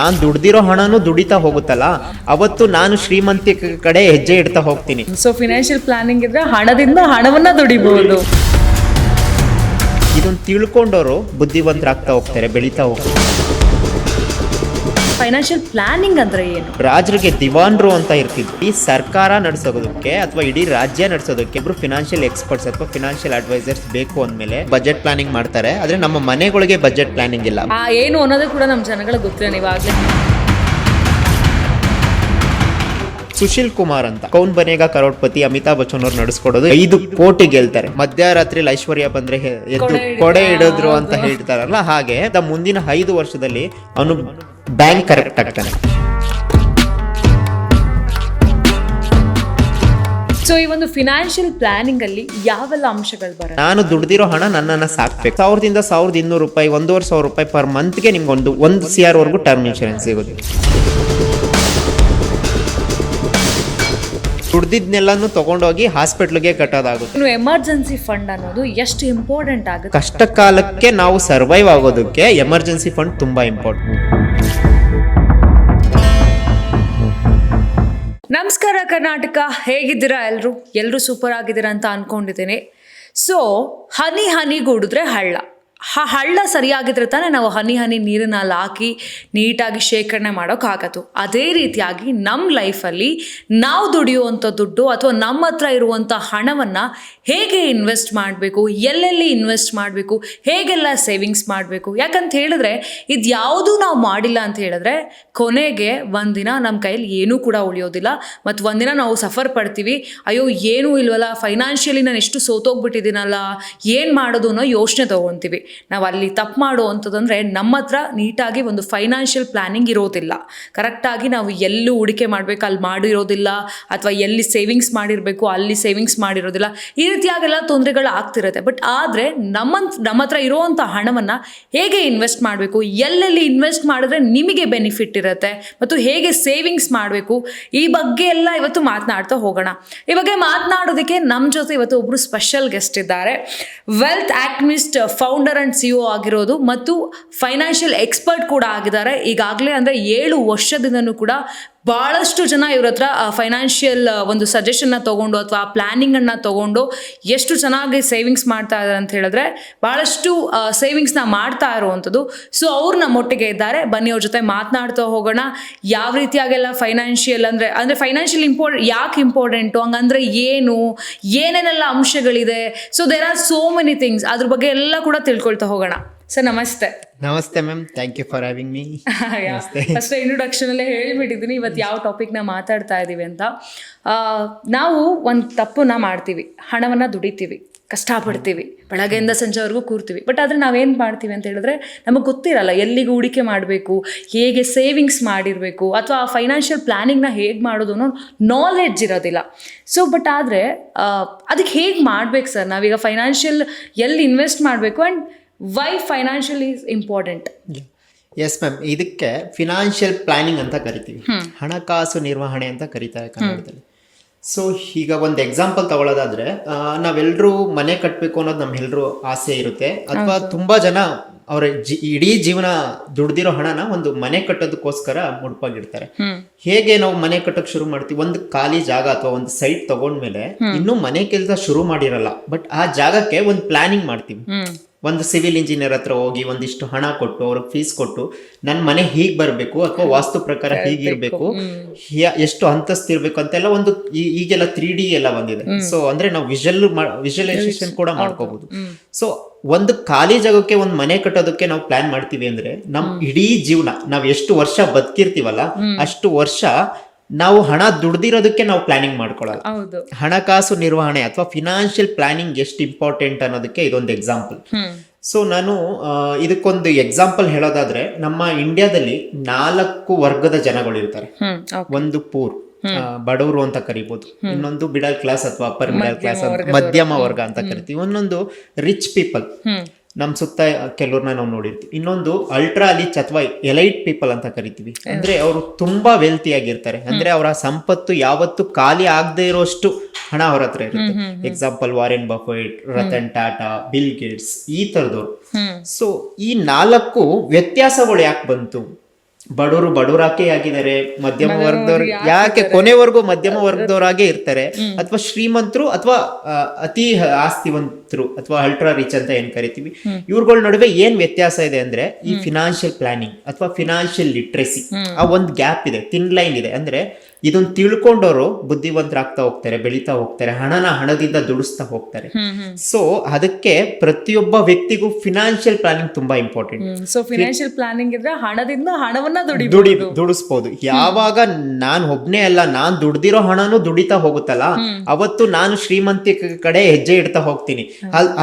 ನಾನು ದುಡ್ದಿರೋ ಹಣನೂ ದುಡಿತಾ ಹೋಗುತ್ತಲ್ಲ, ಅವತ್ತು ನಾನು ಶ್ರೀಮಂತಿ ಕಡೆ ಹೆಜ್ಜೆ ಇಡ್ತಾ ಹೋಗ್ತೀನಿ. ಸೊ ಫಿನಾನ್ಷಿಯಲ್ ಪ್ಲಾನಿಂಗ್ ಇದ್ರೆ ಹಣದಿಂದ ಹಣವನ್ನ ದುಡಿಬಹುದು. ಇದನ್ನ ತಿಳ್ಕೊಂಡವರು ಬುದ್ಧಿವಂತರಾಗ್ತಾ ಹೋಗ್ತಾರೆ, ಬೆಳೀತಾ ಹೋಗ್ತಾರೆ. ಫೈನಾನ್ಷಿಯಲ್ ಪ್ಲಾನಿಂಗ್ ಅಂದ್ರೆ ಏನು? ರಾಜರಿಗೆ ದಿವಾನ್ರು ಅಂತ ಇರ್ತಿದ್ರು. ಈ ಸರ್ಕಾರ ನಡೆಸೋದಕ್ಕೆ ಅಥವಾ ಇಡೀ ರಾಜ್ಯ ನಡೆಸೋದಕ್ಕೆ ಇಬ್ರು ಫಿನಾನ್ಷಿಯಲ್ ಎಕ್ಸ್ಪರ್ಟ್ಸ್ ಅಥವಾ ಫಿನಾನ್ಷಿಯಲ್ ಅಡ್ವೈಸರ್ಸ್ ಬೇಕು ಅಂದ್ಮೇಲೆ ಬಜೆಟ್ ಪ್ಲಾನಿಂಗ್ ಮಾಡ್ತಾರೆ. ಆದ್ರೆ ನಮ್ಮ ಮನೆಗಳಿಗೆ ಬಜೆಟ್ ಪ್ಲಾನಿಂಗ್ ಇಲ್ಲ. ಏನು ಅನ್ನೋದು ಕೂಡ ನಮ್ಮ ಜನಗಳಿಗೆ ಗೊತ್ತಿಲ್ಲ. ಇವಾಗಲೇ ಸುಶೀಲ್ ಕುಮಾರ್ ಅಂತ ಕೌನ್ ಬನೇಗ ಕರೋಡ್ಪತಿ ಅಮಿತಾಬ್ ಬಚ್ಚನ್ ಅವ್ರು ನಡೆಸ್ಕೊಡೋದು 5 ಕೋಟಿ ಗೆಲ್ತಾರೆ. ಮಧ್ಯರಾತ್ರಿಲಿ ಐಶ್ವರ್ಯ ಬಂದ್ರೆ ಎದ್ದು ಕೊಡೆ ಇಡಿದ್ರು ಅಂತ ಹೇಳ್ತಾರಲ್ಲ, ಹಾಗೆ ಮುಂದಿನ 5 ವರ್ಷದಲ್ಲಿ ಅವನು ಬ್ಯಾಂಕ್ ಕರೆಕ್ಟ್ ಆಗ್ತಾನೆ. ಸೊ ಈ ಒಂದು ಫಿನಾನ್ಷಿಯಲ್ ಪ್ಲಾನಿಂಗ್ ಅಲ್ಲಿ ಯಾವೆಲ್ಲ ಅಂಶಗಳು ಬರುತ್ತೆ? ನಾನು ದುಡ್ದಿರೋ ಹಣ ನನ್ನನ್ನ ಸಾಕ್ಬೇಕು. 1000ದಿಂದ 1200 ರೂಪಾಯಿ, 1500 ರೂಪಾಯಿ ಪರ್ ಮಂತ್ಗೆ ನಿಮ್ಗೆ 1 CR ವರೆಗೂ ಟರ್ಮ್ ಇನ್ಶೂರೆನ್ಸ್ ಸಿಗುತ್ತೆ. ದುಡ್ದಿದ್ನೆಲ್ಲಾನು ತಗೊಂಡೋಗಿ ಹಾಸ್ಪಿಟ್ಲ್ಗೆ ಕಟ್ಟೋದಾಗುತ್ತೆ. ಎಮರ್ಜೆನ್ಸಿ ಫಂಡ್ ಅನ್ನೋದು ಎಷ್ಟು ಇಂಪಾರ್ಟೆಂಟ್ ಆಗುತ್ತೆ? ಕಷ್ಟ ಕಾಲಕ್ಕೆ ನಾವು ಸರ್ವೈವ್ ಆಗೋದಕ್ಕೆ ಎಮರ್ಜೆನ್ಸಿ ಫಂಡ್ ತುಂಬಾ ಇಂಪಾರ್ಟೆಂಟ್. ನಮಸ್ಕಾರ ಕರ್ನಾಟಕ, ಹೇಗಿದ್ದೀರಾ? ಎಲ್ಲರೂ ಸೂಪರ್ ಆಗಿದ್ದೀರಾ ಅಂತ ಅನ್ಕೊಂಡಿದ್ದೀನಿ. ಸೊ ಹನಿ ಹನಿಗೂಡಿದ್ರೆ ಹಳ್ಳ. ಹಳ್ಳ ಸರಿಯಾಗಿದ್ರೆ ತಾನೇ ನಾವು ಹನಿ ನೀರನ್ನಲ್ಲಿ ಹಾಕಿ ನೀಟಾಗಿ ಶೇಖರಣೆ ಮಾಡೋಕ್ಕಾಗತ್ತು. ಅದೇ ರೀತಿಯಾಗಿ ನಮ್ಮ ಲೈಫಲ್ಲಿ ನಾವು ದುಡಿಯುವಂಥ ದುಡ್ಡು ಅಥವಾ ನಮ್ಮ ಹತ್ರ ಇರುವಂಥ ಹಣವನ್ನು ಹೇಗೆ ಇನ್ವೆಸ್ಟ್ ಮಾಡಬೇಕು, ಎಲ್ಲೆಲ್ಲಿ ಇನ್ವೆಸ್ಟ್ ಮಾಡಬೇಕು, ಹೇಗೆಲ್ಲ ಸೇವಿಂಗ್ಸ್ ಮಾಡಬೇಕು. ಯಾಕಂತ ಹೇಳಿದ್ರೆ ಇದು ಯಾವುದೂ ನಾವು ಮಾಡಿಲ್ಲ ಅಂತ ಹೇಳಿದ್ರೆ ಕೊನೆಗೆ ಒಂದಿನ ನಮ್ಮ ಕೈಯಲ್ಲಿ ಏನೂ ಕೂಡ ಉಳಿಯೋದಿಲ್ಲ. ಮತ್ತು ಒಂದಿನ ನಾವು ಸಫರ್ ಪಡ್ತೀವಿ. ಅಯ್ಯೋ ಏನೂ ಇಲ್ವಲ್ಲ, ಫೈನಾನ್ಷಿಯಲಿ ನಾನು ಎಷ್ಟು ಸೋತೋಗ್ಬಿಟ್ಟಿದ್ದೀನಲ್ಲ, ಏನು ಮಾಡೋದು ಅನ್ನೋ ಯೋಚನೆ ತೊಗೊತೀವಿ. ನಾವು ಅಲ್ಲಿ ತಪ್ಪು ಮಾಡುವಂಥದ್ದಂದರೆ ನಮ್ಮ ಹತ್ರ ನೀಟಾಗಿ ಒಂದು ಫೈನಾನ್ಷಿಯಲ್ ಪ್ಲಾನಿಂಗ್ ಇರೋದಿಲ್ಲ. ಕರೆಕ್ಟಾಗಿ ನಾವು ಎಲ್ಲೂ ಹೂಡಿಕೆ ಮಾಡಬೇಕು ಅಲ್ಲಿ ಮಾಡಿರೋದಿಲ್ಲ, ಅಥವಾ ಎಲ್ಲಿ ಸೇವಿಂಗ್ಸ್ ಮಾಡಿರಬೇಕು ಅಲ್ಲಿ ಸೇವಿಂಗ್ಸ್ ಮಾಡಿರೋದಿಲ್ಲ. ಈ ರೀತಿಯಾಗೆಲ್ಲ ತೊಂದರೆಗಳು ಆಗ್ತಿರುತ್ತೆ. ಬಟ್ ಆದರೆ ನಮ್ಮ ಹತ್ರ ಇರೋವಂಥ ಹಣವನ್ನು ಹೇಗೆ ಇನ್ವೆಸ್ಟ್ ಮಾಡಬೇಕು, ಎಲ್ಲೆಲ್ಲಿ ಇನ್ವೆಸ್ಟ್ ಮಾಡಿದ್ರೆ ನಿಮಗೆ ಬೆನಿಫಿಟ್ ಇರುತ್ತೆ, ಮತ್ತು ಹೇಗೆ ಸೇವಿಂಗ್ಸ್ ಮಾಡಬೇಕು, ಈ ಬಗ್ಗೆ ಎಲ್ಲ ಇವತ್ತು ಮಾತನಾಡ್ತಾ ಹೋಗೋಣ. ಈ ಬಗ್ಗೆ ಮಾತನಾಡೋದಕ್ಕೆ ನಮ್ಮ ಜೊತೆ ಇವತ್ತು ಒಬ್ಬರು ಸ್ಪೆಷಲ್ ಗೆಸ್ಟ್ ಇದ್ದಾರೆ. Wealth activist, founder and CEO ಆಗಿರೋದು ಮತ್ತು ಫೈನಾನ್ಷಿಯಲ್ ಎಕ್ಸ್ಪರ್ಟ್ ಕೂಡ ಆಗಿದ್ದಾರೆ. ಈಗಾಗಲೇ ಅಂದರೆ 7 ವರ್ಷದಿಂದನೂ ಕೂಡ ಭಾಳಷ್ಟು ಜನ ಇವ್ರ ಹತ್ರ ಫೈನಾನ್ಷಿಯಲ್ ಒಂದು ಸಜೆಷನ್ನ ತೊಗೊಂಡು ಅಥವಾ ಪ್ಲ್ಯಾನಿಂಗನ್ನು ತೊಗೊಂಡು ಎಷ್ಟು ಚೆನ್ನಾಗಿ ಸೇವಿಂಗ್ಸ್ ಮಾಡ್ತಾ ಇದ್ದಾರೆ ಅಂತ ಹೇಳಿದ್ರೆ ಭಾಳಷ್ಟು ಸೇವಿಂಗ್ಸ್ನ ಮಾಡ್ತಾ ಇರುವಂಥದ್ದು. ಸೊ ಅವ್ರು ನಮ್ಮೊಟ್ಟಿಗೆ ಇದ್ದಾರೆ. ಬನ್ನಿ ಅವ್ರ ಜೊತೆ ಮಾತನಾಡ್ತಾ ಹೋಗೋಣ. ಯಾವ ರೀತಿಯಾಗೆಲ್ಲ ಫೈನಾನ್ಷಿಯಲ್ ಅಂದರೆ ಫೈನಾನ್ಷಿಯಲ್ ಯಾಕೆ ಇಂಪಾರ್ಟೆಂಟು, ಹಂಗಂದ್ರೆ ಏನೇನೆಲ್ಲ ಅಂಶಗಳಿದೆ. So there are so many things. ಅದ್ರ ಬಗ್ಗೆ ಎಲ್ಲ ಕೂಡ ತಿಳ್ಕೊಳ್ತಾ ಹೋಗೋಣ. ಸರ್ ನಮಸ್ತೆ. ನಮಸ್ತೆ ma'am, thank you for having me. First introduction ಅಲ್ಲೇ ಹೇಳಿಬಿಟ್ಟಿದ್ದೀನಿ ಇವತ್ತು ಯಾವ ಟಾಪಿಕ್ನ ಮಾತಾಡ್ತಾ ಇದ್ದೀವಿ ಅಂತ. ನಾವು ಒಂದು ತಪ್ಪನ್ನ ಮಾಡ್ತೀವಿ, ಹಣವನ್ನು ದುಡಿತೀವಿ, ಕಷ್ಟಪಡ್ತೀವಿ, ಬೆಳಗ್ಗೆಯಿಂದ ಸಂಜೆವರೆಗೂ ಕೂರ್ತೀವಿ. ಬಟ್ ಆದರೆ ನಾವೇನು ಮಾಡ್ತೀವಿ ಅಂತ ಹೇಳಿದ್ರೆ ನಮಗೆ ಗೊತ್ತಿರಲ್ಲ ಎಲ್ಲಿಗೆ ಹೂಡಿಕೆ ಮಾಡಬೇಕು, ಹೇಗೆ ಸೇವಿಂಗ್ಸ್ ಮಾಡಿರಬೇಕು, ಅಥವಾ ಫೈನಾನ್ಷಿಯಲ್ ಪ್ಲ್ಯಾನಿಂಗ್ನ ಹೇಗೆ ಮಾಡೋದು ಅನ್ನೋ ನಾಲೆಡ್ಜ್ ಇರೋದಿಲ್ಲ. ಸೊ ಬಟ್ ಆದರೆ ಅದಕ್ಕೆ ಹೇಗೆ ಮಾಡ್ಬೇಕು ಸರ್? ನಾವೀಗ ಫೈನಾನ್ಷಿಯಲ್ ಎಲ್ಲಿ ಇನ್ವೆಸ್ಟ್ ಮಾಡಬೇಕು and why financial is important? Yes ma'am, ಇದಕ್ಕೆ ಫಿನಾನ್ಷಿಯಲ್ ಪ್ಲಾನಿಂಗ್ ಅಂತ ಕರಿತೀವಿ, ಹಣಕಾಸು ನಿರ್ವಹಣೆ ಅಂತ ಕರೀತಾರೆ ಕನ್ನಡದಲ್ಲಿ. ಸೊ ಈಗ ಒಂದು ಎಕ್ಸಾಂಪಲ್ ತಗೊಳ್ಳೋದಾದ್ರೆ, ನಾವೆಲ್ಲರೂ ಮನೆ ಕಟ್ಟಬೇಕು ಅನ್ನೋದು ನಮ್ಮೆಲ್ಲರೂ ಆಸೆ ಇರುತ್ತೆ. ಅಥವಾ ತುಂಬಾ ಜನ ಅವರ ಇಡೀ ಜೀವನ ದುಡ್ದಿರೋ ಹಣನ ಒಂದು ಮನೆ ಕಟ್ಟೋದಕ್ಕೋಸ್ಕರ ಮುಡುಪಾಗಿರ್ತಾರೆ. ಹೇಗೆ ನಾವು ಮನೆ ಕಟ್ಟೋಕೆ ಶುರು ಮಾಡ್ತೀವಿ? ಒಂದು ಖಾಲಿ ಜಾಗ ಅಥವಾ ಒಂದು ಸೈಟ್ ತಗೊಂಡ್ಮೇಲೆ ಇನ್ನೂ ಮನೆ ಕೆಲಸ ಶುರು ಮಾಡಿರಲ್ಲ, ಬಟ್ ಆ ಜಾಗಕ್ಕೆ ಒಂದು ಪ್ಲಾನಿಂಗ್ ಮಾಡ್ತೀವಿ. ಒಂದು ಸಿವಿಲ್ ಇಂಜಿನಿಯರ್ ಹತ್ರ ಹೋಗಿ ಒಂದಿಷ್ಟು ಹಣ ಕೊಟ್ಟು ಅವ್ರಿಗೆ ಫೀಸ್ ಕೊಟ್ಟು ನನ್ನ ಮನೆ ಹೀಗೆ ಬರಬೇಕು ಅಥವಾ ವಾಸ್ತು ಪ್ರಕಾರ ಹೀಗಿರ್ಬೇಕು, ಎಷ್ಟು ಅಂತಸ್ತು ಇರ್ಬೇಕು ಅಂತೆಲ್ಲ ಒಂದು ಈಗೆಲ್ಲ 3D ಎಲ್ಲ ಬಂದಿದೆ. ಸೊ ಅಂದ್ರೆ ನಾವು ವಿಜುವಲೈಸೇಷನ್ ಕೂಡ ಮಾಡ್ಕೋಬಹುದು. ಸೊ ಒಂದು ಖಾಲಿ ಜಾಗಕ್ಕೆ ಒಂದು ಮನೆ ಕಟ್ಟೋದಕ್ಕೆ ನಾವು ಪ್ಲಾನ್ ಮಾಡ್ತೀವಿ ಅಂದ್ರೆ ನಮ್ ಇಡೀ ಜೀವನ ನಾವ್ ಎಷ್ಟು ವರ್ಷ ಬದುಕಿರ್ತೀವಲ್ಲ ಅಷ್ಟು ವರ್ಷ ನಾವು ಹಣ ದುಡ್ದಿರೋದಕ್ಕೆ ನಾವು ಪ್ಲಾನಿಂಗ್ ಮಾಡ್ಕೊಳ್ಳೋದು. ಹಣಕಾಸು ನಿರ್ವಹಣೆ ಅಥವಾ ಫಿನಾನ್ಷಿಯಲ್ ಪ್ಲಾನಿಂಗ್ ಎಷ್ಟು ಇಂಪಾರ್ಟೆಂಟ್ ಅನ್ನೋದಕ್ಕೆ ಇದೊಂದು ಎಕ್ಸಾಂಪಲ್. ಸೊ ನಾನು ಇದಕ್ಕೊಂದು ಎಕ್ಸಾಂಪಲ್ ಹೇಳೋದಾದ್ರೆ, ನಮ್ಮ ಇಂಡಿಯಾದಲ್ಲಿ 4 ವರ್ಗದ ಜನಗಳು ಇರ್ತಾರೆ. ಒಂದು ಪೂರ್, ಬಡವರು ಅಂತ ಕರಿಬಹುದು. ಇನ್ನೊಂದು ಮಿಡಲ್ ಕ್ಲಾಸ್ ಅಥವಾ ಅಪ್ಪರ್ ಮಿಡಲ್ ಕ್ಲಾಸ್, ಮಧ್ಯಮ ವರ್ಗ ಅಂತ ಕರಿತೀವಿ. ಇನ್ನೊಂದು ರಿಚ್ ಪೀಪಲ್, ನಮ್ ಸುತ್ತ ಕೆಲವ್ರನ್ನ ನಾವು ನೋಡಿರ್ತೀವಿ. ಇನ್ನೊಂದು ಅಲ್ಟ್ರಾ ರಿಚ್ ಅಥವಾ ಎಲೈಟ್ ಪೀಪಲ್ ಅಂತ ಕರಿತೀವಿ. ಅಂದ್ರೆ ಅವರು ತುಂಬಾ ವೆಲ್ತಿ ಆಗಿರ್ತಾರೆ. ಅಂದ್ರೆ ಅವರ ಸಂಪತ್ತು ಯಾವತ್ತು ಖಾಲಿ ಆಗದೆ ಇರೋಷ್ಟು ಹಣ ಅವ್ರ ಹತ್ರ ಇರುತ್ತೆ. Example Warren Buffett, Ratan Tata, bill Gates, ಈ ತರದವ್ರು. ಸೊ ಈ 4 ವ್ಯತ್ಯಾಸಗಳು ಯಾಕೆ ಬಂತು ಬಡವರಾಕೆ ಆಗಿದ್ದಾರೆ, ಮಧ್ಯಮ ವರ್ಗದವ್ರು ಯಾಕೆ ಕೊನೆವರೆಗೂ ಮಧ್ಯಮ ವರ್ಗದವರಾಗೆ ಇರ್ತಾರೆ, ಅಥವಾ ಶ್ರೀಮಂತರು ಅಥವಾ ಅತಿ ಆಸ್ತಿವಂತರು ಅಥವಾ ಅಲ್ಟ್ರಾ ರಿಚ್ ಅಂತ ಏನ್ ಕರಿತೀವಿ, ಇವ್ರಗಳ ನಡುವೆ ಏನ್ ವ್ಯತ್ಯಾಸ ಇದೆ ಅಂದ್ರೆ ಈ ಫಿನಾನ್ಷಿಯಲ್ ಪ್ಲಾನಿಂಗ್ ಅಥವಾ ಫಿನಾನ್ಷಿಯಲ್ ಲಿಟ್ರಸಿ ಆ ಒಂದು ಗ್ಯಾಪ್ ಇದೆ, ಥಿನ್ ಲೈನ್ ಇದೆ. ಅಂದ್ರೆ ಇದನ್ನ ತಿಳ್ಕೊಂಡವರು ಬುದ್ಧಿವಂತರಾಗ್ತಾ ಹೋಗ್ತಾರೆ, ಬೆಳೀತಾ ಹೋಗ್ತಾರೆ, ಹಣದಿಂದ ದುಡಿಸ್ತಾ ಹೋಗ್ತಾರೆ. ಸೊ ಅದಕ್ಕೆ ಪ್ರತಿಯೊಬ್ಬ ವ್ಯಕ್ತಿಗೂ ಫಿನಾನ್ಷಿಯಲ್ ಪ್ಲಾನಿಂಗ್ ತುಂಬಾ ಇಂಪಾರ್ಟೆಂಟ್. ಸೊ ಫಿನಾನ್ಷಿಯಲ್ ಪ್ಲಾನಿಂಗ್ ಇದ್ರೆ ಹಣದಿಂದ ಹಣವನ್ನ ದುಡಿಸ್ಬೋದು. ಯಾವಾಗ ನಾನ್ ಒಬ್ನೇ ಅಲ್ಲ, ನಾನ್ ದುಡ್ದಿರೋ ಹಣನು ದುಡಿತಾ ಹೋಗುತ್ತಲ್ಲ, ಅವತ್ತು ನಾನು ಶ್ರೀಮಂತಿ ಕಡೆ ಹೆಜ್ಜೆ ಇಡ್ತಾ ಹೋಗ್ತೀನಿ.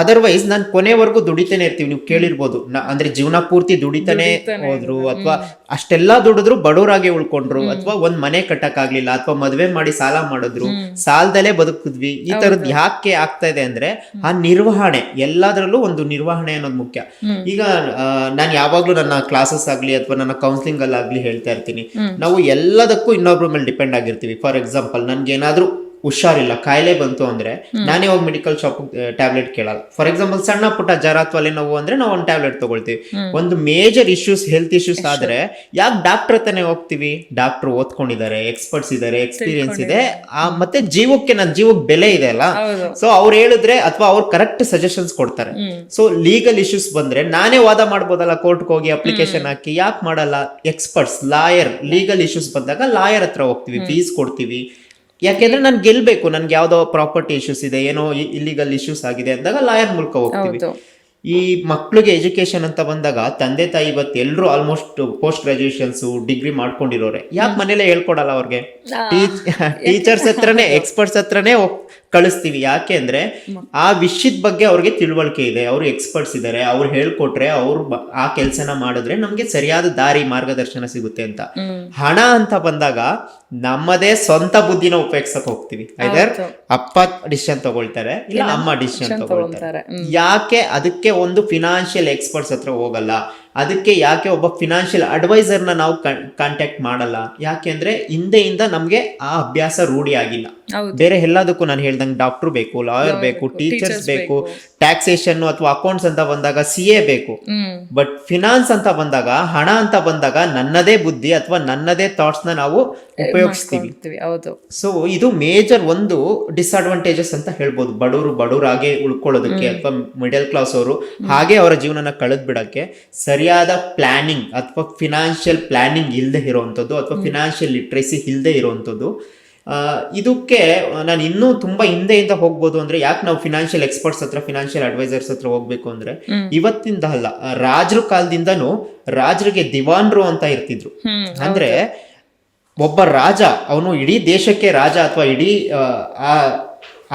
ಅದರ್ವೈಸ್ ನಾನು ಕೊನೆವರೆಗೂ ದುಡಿತಾನೆ ಇರ್ತೀವಿ. ನೀವು ಕೇಳಿರ್ಬೋದು, ಅಂದ್ರೆ ಜೀವನ ಪೂರ್ತಿ ದುಡಿತಾನೆ ಹೋದ್ರು ಅಥವಾ ಅಷ್ಟೆಲ್ಲಾ ದುಡಿದ್ರು ಬಡವರಾಗಿ ಉಳ್ಕೊಂಡ್ರು, ಅಥವಾ ಒಂದ್ ಮನೆ ಕಟ್ಟಕ್ಕಾಗ್ಲಿಲ್ಲ, ಅಥವಾ ಮದ್ವೆ ಮಾಡಿ ಸಾಲ ಮಾಡಿದ್ರು, ಸಾಲದಲ್ಲೇ ಬದುಕಿದ್ವಿ. ಈ ತರದ್ ಯಾಕೆ ಆಗ್ತಾ ಇದೆ ಅಂದ್ರೆ ಆ ನಿರ್ವಹಣೆ, ಎಲ್ಲದರಲ್ಲೂ ಒಂದು ನಿರ್ವಹಣೆ ಅನ್ನೋದು ಮುಖ್ಯ. ಈಗ ನಾನು ಯಾವಾಗ್ಲೂ ನನ್ನ ಕ್ಲಾಸಸ್ ಆಗ್ಲಿ ಅಥವಾ ನನ್ನ ಕೌನ್ಸಿಲಿಂಗ್ ಅಲ್ಲಾಗ್ಲಿ ಹೇಳ್ತಾ ಇರ್ತೀನಿ, ನಾವು ಎಲ್ಲದಕ್ಕೂ ಇನ್ನೊಬ್ರ ಮೇಲೆ ಡಿಪೆಂಡ್ ಆಗಿರ್ತೀವಿ. ಫಾರ್ ಎಕ್ಸಾಂಪಲ್, ನನ್ಗೆ ಏನಾದ್ರೂ ಹುಷಾರಿಲ್ಲ, ಕಾಯಿಲೆ ಬಂತು ಅಂದ್ರೆ ನಾನೇ ಹೋಗಿ ಮೆಡಿಕಲ್ ಶಾಪ್ ಟ್ಯಾಬ್ಲೆಟ್ ಕೇಳಲ್ಲ. ಫಾರ್ ಎಕ್ಸಾಂಪಲ್, ಸಣ್ಣ ಪುಟ್ಟ ಜ್ವರ ಅಥವಾ ನೋವು ಅಂದ್ರೆ ನಾವು ಒಂದು ಟ್ಯಾಬ್ಲೆಟ್ ತಗೊಳ್ತೀವಿ. ಒಂದು ಮೇಜರ್ ಇಶ್ಯೂಸ್, ಹೆಲ್ತ್ ಇಶ್ಯೂಸ್ ಆದ್ರೆ ಯಾಕೆ ಡಾಕ್ಟರ್ ಹತ್ರನೇ ಹೋಗ್ತೀವಿ? ಡಾಕ್ಟರ್ ಓದ್ಕೊಂಡಿದ್ದಾರೆ, ಎಕ್ಸ್ಪರ್ಟ್ಸ್ ಇದಾರೆ, ಎಕ್ಸ್ಪೀರಿಯನ್ಸ್ ಇದೆ, ಮತ್ತೆ ನನ್ನ ಜೀವಕ್ಕೆ ಬೆಲೆ ಇದೆ ಅಲ್ಲ. ಸೊ ಅವ್ರು ಹೇಳಿದ್ರೆ ಅಥವಾ ಅವ್ರು ಕರೆಕ್ಟ್ ಸಜೆಷನ್ಸ್ ಕೊಡ್ತಾರೆ. ಸೊ ಲೀಗಲ್ ಇಶ್ಯೂಸ್ ಬಂದ್ರೆ ನಾನೇ ವಾದ ಮಾಡ್ಬೋದಲ್ಲ, ಕೋರ್ಟ್ಗೆ ಹೋಗಿ ಅಪ್ಲಿಕೇಶನ್ ಹಾಕಿ. ಯಾಕೆ ಮಾಡಲ್ಲ? ಎಕ್ಸ್ಪರ್ಟ್ಸ್, ಲಾಯರ್, ಲೀಗಲ್ ಇಶ್ಯೂಸ್ ಬಂದಾಗ ಲಾಯರ್ ಹತ್ರ ಹೋಗ್ತೀವಿ, ಫೀಸ್ ಕೊಡ್ತೀವಿ. ಯಾಕೆಂದ್ರೆ ನಾನು ಗೆಲ್ಬೇಕು, ನನ್ಗೆ ಯಾವ್ದೋ ಪ್ರಾಪರ್ಟಿ ಇಶ್ಯೂಸ್ ಇದೆ, ಏನೋ ಇಲ್ಲಿಗಲ್ ಇಶ್ಯೂಸ್ ಆಗಿದೆ ಅಂದಾಗ ಲಾಯರ್ ಮೂಲಕ ಹೋಗ್ತೀವಿ. ಈ ಮಕ್ಳಿಗೆ ಎಜುಕೇಶನ್ ಅಂತ ಬಂದಾಗ ತಂದೆ ತಾಯಿ ಇವತ್ತು ಎಲ್ರು ಆಲ್ಮೋಸ್ಟ್ ಪೋಸ್ಟ್ ಗ್ರಾಜುಯೇಷನ್ಸ್, ಡಿಗ್ರಿ ಮಾಡ್ಕೊಂಡಿರೋರೆ. ಯಾಕೆ ಮನೇಲೆ ಹೇಳ್ಕೊಡಲ್ಲ ಅವ್ರಿಗೆ? ಟೀಚರ್ಸ್ ಹತ್ರನೇ, ಎಕ್ಸ್ಪರ್ಟ್ಸ್ ಹತ್ರನೇ ಕಳಿಸ್ತೀವಿ. ಯಾಕೆ ಅಂದ್ರೆ ಆ ವಿಷಯದ ಬಗ್ಗೆ ಅವ್ರಿಗೆ ತಿಳುವಳಿಕೆ ಇದೆ, ಅವ್ರು ಎಕ್ಸ್ಪರ್ಟ್ಸ್ ಇದಾರೆ, ಅವ್ರು ಹೇಳ್ಕೊಟ್ರೆ ಅವ್ರು ಆ ಕೆಲ್ಸನ ಮಾಡಿದ್ರೆ ನಮ್ಗೆ ಸರಿಯಾದ ದಾರಿ, ಮಾರ್ಗದರ್ಶನ ಸಿಗುತ್ತೆ ಅಂತ. ಹಣ ಅಂತ ಬಂದಾಗ ನಮ್ಮದೇ ಸ್ವಂತ ಬುದ್ಧಿನ ಉಪಯೋಗಿಸಕ್ ಹೋಗ್ತೀವಿ. ಐದರ್ ಅಪ್ಪ ಡಿಸಿಷನ್ ತಗೊಳ್ತಾರೆ, ಇಲ್ಲ ಅಮ್ಮ ಡಿಸಿಷನ್ ತಗೊಳ್ತಾರೆ. ಯಾಕೆ ಅದಕ್ಕೆ ಒಂದು ಫಿನಾನ್ಷಿಯಲ್ ಎಕ್ಸ್ಪರ್ಟ್ಸ್ ಹತ್ರ ಹೋಗಲ್ಲ? ಅದಕ್ಕೆ ಯಾಕೆ ಒಬ್ಬ ಫಿನಾನ್ಷಿಯಲ್ ಅಡ್ವೈಸರ್ನ ನಾವು ಕಾಂಟ್ಯಾಕ್ಟ್ ಮಾಡಲ್ಲ? ಯಾಕೆಂದ್ರೆ ಹಿಂದೆಯಿಂದ ನಮ್ಗೆ ಆ ಅಭ್ಯಾಸ ರೂಢಿ ಆಗಿಲ್ಲ. ಬೇರೆ ಎಲ್ಲದಕ್ಕೂ ನಾನು ಹೇಳ್ದಂಗೆ ಡಾಕ್ಟರ್ ಬೇಕು, ಲಾಯರ್ ಬೇಕು, ಟೀಚರ್ಸ್ ಬೇಕು, ಟ್ಯಾಕ್ಸೇಷನ್ ಅಥವಾ ಅಕೌಂಟ್ಸ್ ಅಂತ ಬಂದಾಗ CA ಬೇಕು. ಬಟ್ ಫಿನಾನ್ಸ್ ಅಂತ ಬಂದಾಗ, ಹಣ ಅಂತ ಬಂದಾಗ ನನ್ನದೇ ಬುದ್ಧಿ ಅಥವಾ ನನ್ನದೇ ಥಾಟ್ಸ್ ನ ನಾವು ಉಪಯೋಗಿಸ್ತೀವಿ. ಸೊ ಇದು ಮೇಜರ್ ಒಂದು ಡಿಸ್ಅಡ್ವಾಂಟೇಜಸ್ ಅಂತ ಹೇಳ್ಬೋದು. ಬಡವರಾಗೆ ಉಳ್ಕೊಳ್ಳೋದಕ್ಕೆ ಅಥವಾ ಮಿಡಲ್ ಕ್ಲಾಸ್ ಅವರು ಹಾಗೆ ಅವರ ಜೀವನನ ಕಳೆದ್ ಬಿಡಕ್ಕೆ ಸರಿಯಾದ ಪ್ಲಾನಿಂಗ್ ಅಥವಾ ಫಿನಾನ್ಷಿಯಲ್ ಪ್ಲಾನಿಂಗ್ ಇಲ್ಲದೆ ಇರುವಂಥದ್ದು ಅಥವಾ ಫಿನಾನ್ಷಿಯಲ್ ಲಿಟ್ರಸಿ ಇಲ್ಲದೆ ಇರುವಂಥದ್ದು. ಇದಕ್ಕೆ ನಾನು ಇನ್ನೂ ತುಂಬಾ ಹಿಂದೆಯಿಂದ ಹೋಗ್ಬೋದು. ಅಂದ್ರೆ ಯಾಕೆ ನಾವು ಫಿನಾನ್ಷಿಯಲ್ ಎಕ್ಸ್ಪರ್ಟ್ಸ್ ಹತ್ರ, ಫಿನಾನ್ಷಿಯಲ್ ಅಡ್ವೈಸರ್ಸ್ ಹತ್ರ ಹೋಗ್ಬೇಕು ಅಂದ್ರೆ, ಇವತ್ತಿಂದ ಅಲ್ಲ, ರಾಜರ ಕಾಲದಿಂದನೂ ರಾಜರಿಗೆ ದಿವಾನ್ರು ಅಂತ ಇರ್ತಿದ್ರು. ಅಂದ್ರೆ ಒಬ್ಬ ರಾಜ, ಅವನು ಇಡೀ ದೇಶಕ್ಕೆ ರಾಜ ಅಥವಾ ಇಡೀ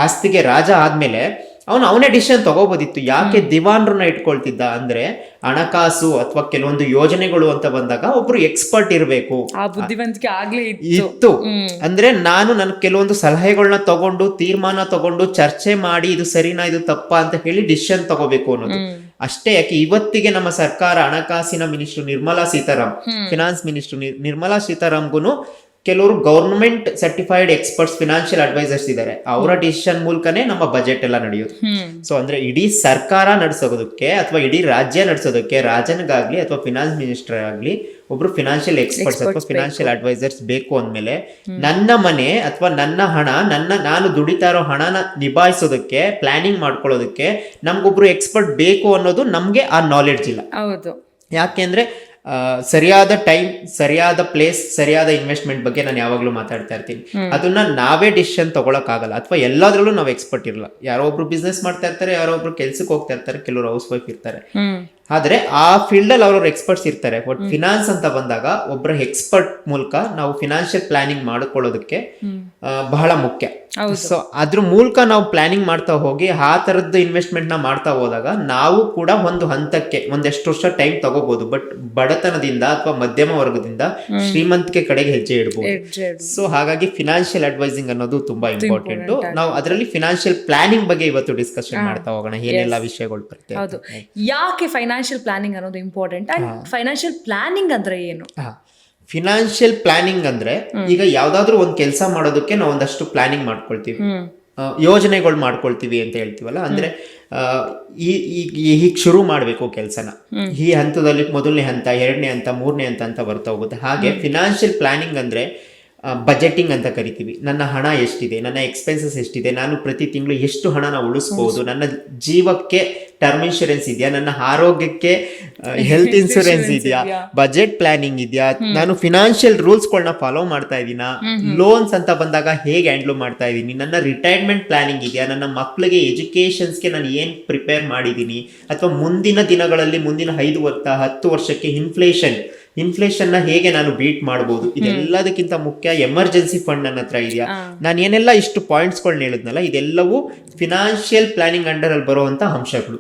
ಆಸ್ತಿಗೆ ರಾಜ ಆದ್ಮೇಲೆ ಅವನೇ ಡಿಸಿಷನ್ ತಗೋಬೋದಿತ್ತು. ಯಾಕೆ ದಿವಾನ್ರನ್ನ ಇಟ್ಕೊಳ್ತಿದ್ದ ಅಂದ್ರೆ, ಹಣಕಾಸು ಅಥವಾ ಕೆಲವೊಂದು ಯೋಜನೆಗಳು ಅಂತ ಬಂದಾಗ ಒಬ್ರು ಎಕ್ಸ್ಪರ್ಟ್ ಇರಬೇಕು, ಇತ್ತು. ಅಂದ್ರೆ ನನ್ನ ಕೆಲವೊಂದು ಸಲಹೆಗಳನ್ನ ತಗೊಂಡು, ತೀರ್ಮಾನ ತಗೊಂಡು, ಚರ್ಚೆ ಮಾಡಿ ಇದು ಸರಿನಾ ಇದು ತಪ್ಪಾ ಅಂತ ಹೇಳಿ ಡಿಸಿಷನ್ ತಗೋಬೇಕು ಅನ್ನೋದು ಅಷ್ಟೇ. ಯಾಕೆ ಇವತ್ತಿಗೆ ನಮ್ಮ ಸರ್ಕಾರ, ಹಣಕಾಸಿನ minister Nirmala Sitaram, finance minister Nirmala ಸೀತಾರಾಮ್ಗೂ ಕೆಲವರು government certified experts, financial advisers ಇದ್ದಾರೆ. ಅವರ ಡಿಸಿಷನ್ ಮೂಲಕನೇ ನಮ್ಮ ಬಜೆಟ್ ಎಲ್ಲ ನಡೆಯೋದು. ಸೊ ಅಂದ್ರೆ ಇಡೀ ಸರ್ಕಾರ ನಡೆಸೋದಕ್ಕೆ ಅಥವಾ ಇಡೀ ರಾಜ್ಯ ನಡೆಸೋದಕ್ಕೆ ರಾಜನಿಗಾಗ್ಲಿ ಅಥವಾ ಫಿನಾನ್ಸ್ ಮಿನಿಸ್ಟರ್ ಆಗ್ಲಿ ಒಬ್ರು ಫಿನಾನ್ಷಿಯಲ್ ಎಕ್ಸ್ಪರ್ಟ್ಸ್ ಅಥವಾ ಫಿನಾನ್ಷಿಯಲ್ ಅಡ್ವೈಸರ್ಸ್ ಬೇಕು ಅಂದ್ಮೇಲೆ, ನನ್ನ ಮನೆ ಅಥವಾ ನನ್ನ ಹಣ, ನಾನು ದುಡಿತಾ ಇರೋ ಹಣನ ನಿಭಾಯಿಸೋದಕ್ಕೆ, ಪ್ಲಾನಿಂಗ್ ಮಾಡ್ಕೊಳ್ಳೋದಕ್ಕೆ ನಮ್ಗೊಬ್ರು ಎಕ್ಸ್ಪರ್ಟ್ ಬೇಕು ಅನ್ನೋದು ನಮ್ಗೆ ಆ ನಾಲೆಡ್ಜ್ ಇಲ್ಲ. ಯಾಕೆಂದ್ರೆ ಸರಿಯಾದ ಟೈಮ್, ಸರಿಯಾದ ಪ್ಲೇಸ್, ಸರಿಯಾದ ಇನ್ವೆಸ್ಟ್ಮೆಂಟ್ ಬಗ್ಗೆ ನಾನು ಯಾವಾಗ್ಲೂ ಮಾತಾಡ್ತಾ ಇರ್ತೀನಿ. ಅದನ್ನ ನಾವೇ ಡಿಸಿಷನ್ ತಗೊಳಕ್ ಆಗಲ್ಲ, ಅಥವಾ ಎಲ್ಲಾದ್ರಲ್ಲೂ ನಾವು ಎಕ್ಸ್ಪರ್ಟ್ ಇರಲ್ಲ. ಯಾರೋ ಒಬ್ರು ಬಿಸ್ನೆಸ್ ಮಾಡ್ತಾ ಇರ್ತಾರೆ, ಯಾರೋ ಒಬ್ರು ಕೆಲ್ಸಕ್ಕೆ ಹೋಗ್ತಾ ಇರ್ತಾರೆ, ಕೆಲವರು ಹೌಸ್ ವೈಫ್ ಇರ್ತಾರೆ. ಆದ್ರೆ ಆ ಫೀಲ್ಡ್ ಅಲ್ಲಿ ಅವ್ರವ್ರ ಎಕ್ಸ್ಪರ್ಟ್ಸ್ ಇರ್ತಾರೆ. ಬಟ್ ಫಿನಾನ್ಸ್ ಅಂತ ಬಂದಾಗ ಒಬ್ಬರ ಎಕ್ಸ್ಪರ್ಟ್ ಮೂಲಕ ನಾವು ಫಿನಾನ್ಷಿಯಲ್ ಪ್ಲಾನಿಂಗ್ ಮಾಡ್ಕೊಳ್ಳೋದಕ್ಕೆ ಬಹಳ ಮುಖ್ಯ. ಸೊ ಅದ್ರ ಮೂಲಕ ನಾವು ಪ್ಲಾನಿಂಗ್ ಮಾಡ್ತಾ ಹೋಗಿ ಆ ತರದ್ದು ಇನ್ವೆಸ್ಟ್ಮೆಂಟ್ ನ ಮಾಡ್ತಾ ಹೋದಾಗ ನಾವು ಕೂಡ ಒಂದು ಹಂತಕ್ಕೆ ಒಂದೆಷ್ಟು ವರ್ಷ ಟೈಮ್ ತಗೋಬಹುದು. ಬಟ್ ಬಡತನದಿಂದ ಅಥವಾ ಮಧ್ಯಮ ವರ್ಗದಿಂದ ಶ್ರೀಮಂತಿಕೆ ಕಡೆಗೆ ಹೆಜ್ಜೆ ಇಡಬಹುದು. ಸೊ ಹಾಗಾಗಿ ಫಿನಾನ್ಷಿಯಲ್ ಅಡ್ವೈಸಿಂಗ್ ಅನ್ನೋದು ತುಂಬಾ ಇಂಪಾರ್ಟೆಂಟ್. ನಾವು ಅದರಲ್ಲಿ ಫಿನಾನ್ಷಿಯಲ್ ಪ್ಲಾನಿಂಗ್ ಬಗ್ಗೆ ಇವತ್ತು ಡಿಸ್ಕಷನ್ ಮಾಡ್ತಾ ಹೋಗೋಣ, ಏನೆಲ್ಲ ವಿಷಯಗಳು ಬರ್ತವೆ. ಯಾಕೆ ಫೈನಾನ್ಷಿಯಲ್ ಪ್ಲಾನಿಂಗ್ ಅನ್ನೋದು ಇಂಪಾರ್ಟೆಂಟ್? ಅಂಡ್ ಫೈನಾನ್ಷಿಯಲ್ ಪ್ಲಾನಿಂಗ್ ಅಂದ್ರೆ ಏನು? ಫಿನಾನ್ಷಿಯಲ್ ಪ್ಲಾನಿಂಗ್ ಅಂದ್ರೆ, ಈಗ ಯಾವ್ದಾದ್ರು ಒಂದ್ ಕೆಲಸ ಮಾಡೋದಕ್ಕೆ ನಾವು ಒಂದಷ್ಟು ಪ್ಲಾನಿಂಗ್ ಮಾಡ್ಕೊಳ್ತೀವಿ. ಯೋಜನೆಗಳು ಮಾಡ್ಕೊಳ್ತೀವಿ ಅಂತ ಹೇಳ್ತೀವಲ್ಲ, ಅಂದ್ರೆ ಹೀಗೆ ಶುರು ಮಾಡಬೇಕು ಕೆಲಸನ. ಈ ಹಂತದಲ್ಲಿ ಮೊದಲನೇ ಹಂತ, ಎರಡನೇ ಹಂತ, ಮೂರನೇ ಹಂತ ಅಂತ ಬರ್ತಾ ಹೋಗುತ್ತೆ. ಹಾಗೆ ಫಿನಾನ್ಷಿಯಲ್ ಪ್ಲಾನಿಂಗ್ ಅಂದ್ರೆ ಬಜೆಟಿಂಗ್ ಅಂತ ಕರಿತೀವಿ. ನನ್ನ ಹಣ ಎಷ್ಟಿದೆ, ನನ್ನ ಎಕ್ಸ್ಪೆನ್ಸಸ್ ಎಷ್ಟಿದೆ, ನಾನು ಪ್ರತಿ ತಿಂಗಳು ಎಷ್ಟು ಹಣನ ಉಳಿಸ್ಬೋದು, ನನ್ನ ಜೀವಕ್ಕೆ ಟರ್ಮ್ ಇನ್ಶೂರೆನ್ಸ್ ಇದೆಯಾ, ನನ್ನ ಆರೋಗ್ಯಕ್ಕೆ ಹೆಲ್ತ್ ಇನ್ಶೂರೆನ್ಸ್ ಇದೆಯಾ, ಬಜೆಟ್ ಪ್ಲಾನಿಂಗ್ ಇದೆಯಾ, ನಾನು ಫಿನಾನ್ಷಿಯಲ್ ರೂಲ್ಸ್ಗಳನ್ನ ಫಾಲೋ ಮಾಡ್ತಾ ಇದ್ದೀನಾ, ಲೋನ್ಸ್ ಅಂತ ಬಂದಾಗ ಹೇಗೆ ಹ್ಯಾಂಡ್ಲ್ ಮಾಡ್ತಾ ಇದ್ದೀನಿ, ನನ್ನ ರಿಟೈರ್ಮೆಂಟ್ ಪ್ಲಾನಿಂಗ್ ಇದೆಯಾ, ನನ್ನ ಮಕ್ಕಳಿಗೆ ಎಜುಕೇಷನ್ಸ್ಗೆ ನಾನು ಏನು ಪ್ರಿಪೇರ್ ಮಾಡಿದ್ದೀನಿ, ಅಥವಾ ಮುಂದಿನ ದಿನಗಳಲ್ಲಿ ಮುಂದಿನ 5-10 ವರ್ಷಕ್ಕೆ ಇನ್ಫ್ಲೇಷನ್ನ ಹೇಗೆ ನಾನು ಬೀಟ್ ಮಾಡ್ಬೋದು. ಇದೆಲ್ಲದಕ್ಕಿಂತ ಮುಖ್ಯ ಎಮರ್ಜೆನ್ಸಿ ಫಂಡ್ ನನ್ನ ಹತ್ರ ಇದೆಯಾ. ನಾನು ಏನೆಲ್ಲ ಇಷ್ಟು ಪಾಯಿಂಟ್ಸ್ಗಳನ್ನ ಹೇಳಿದ್ನಲ್ಲ, ಇದೆಲ್ಲವೂ ಫಿನಾನ್ಷಿಯಲ್ ಪ್ಲಾನಿಂಗ್ ಅಂಡರ್ ಅಲ್ಲಿ ಬರುವಂತ ಅಂಶಗಳು.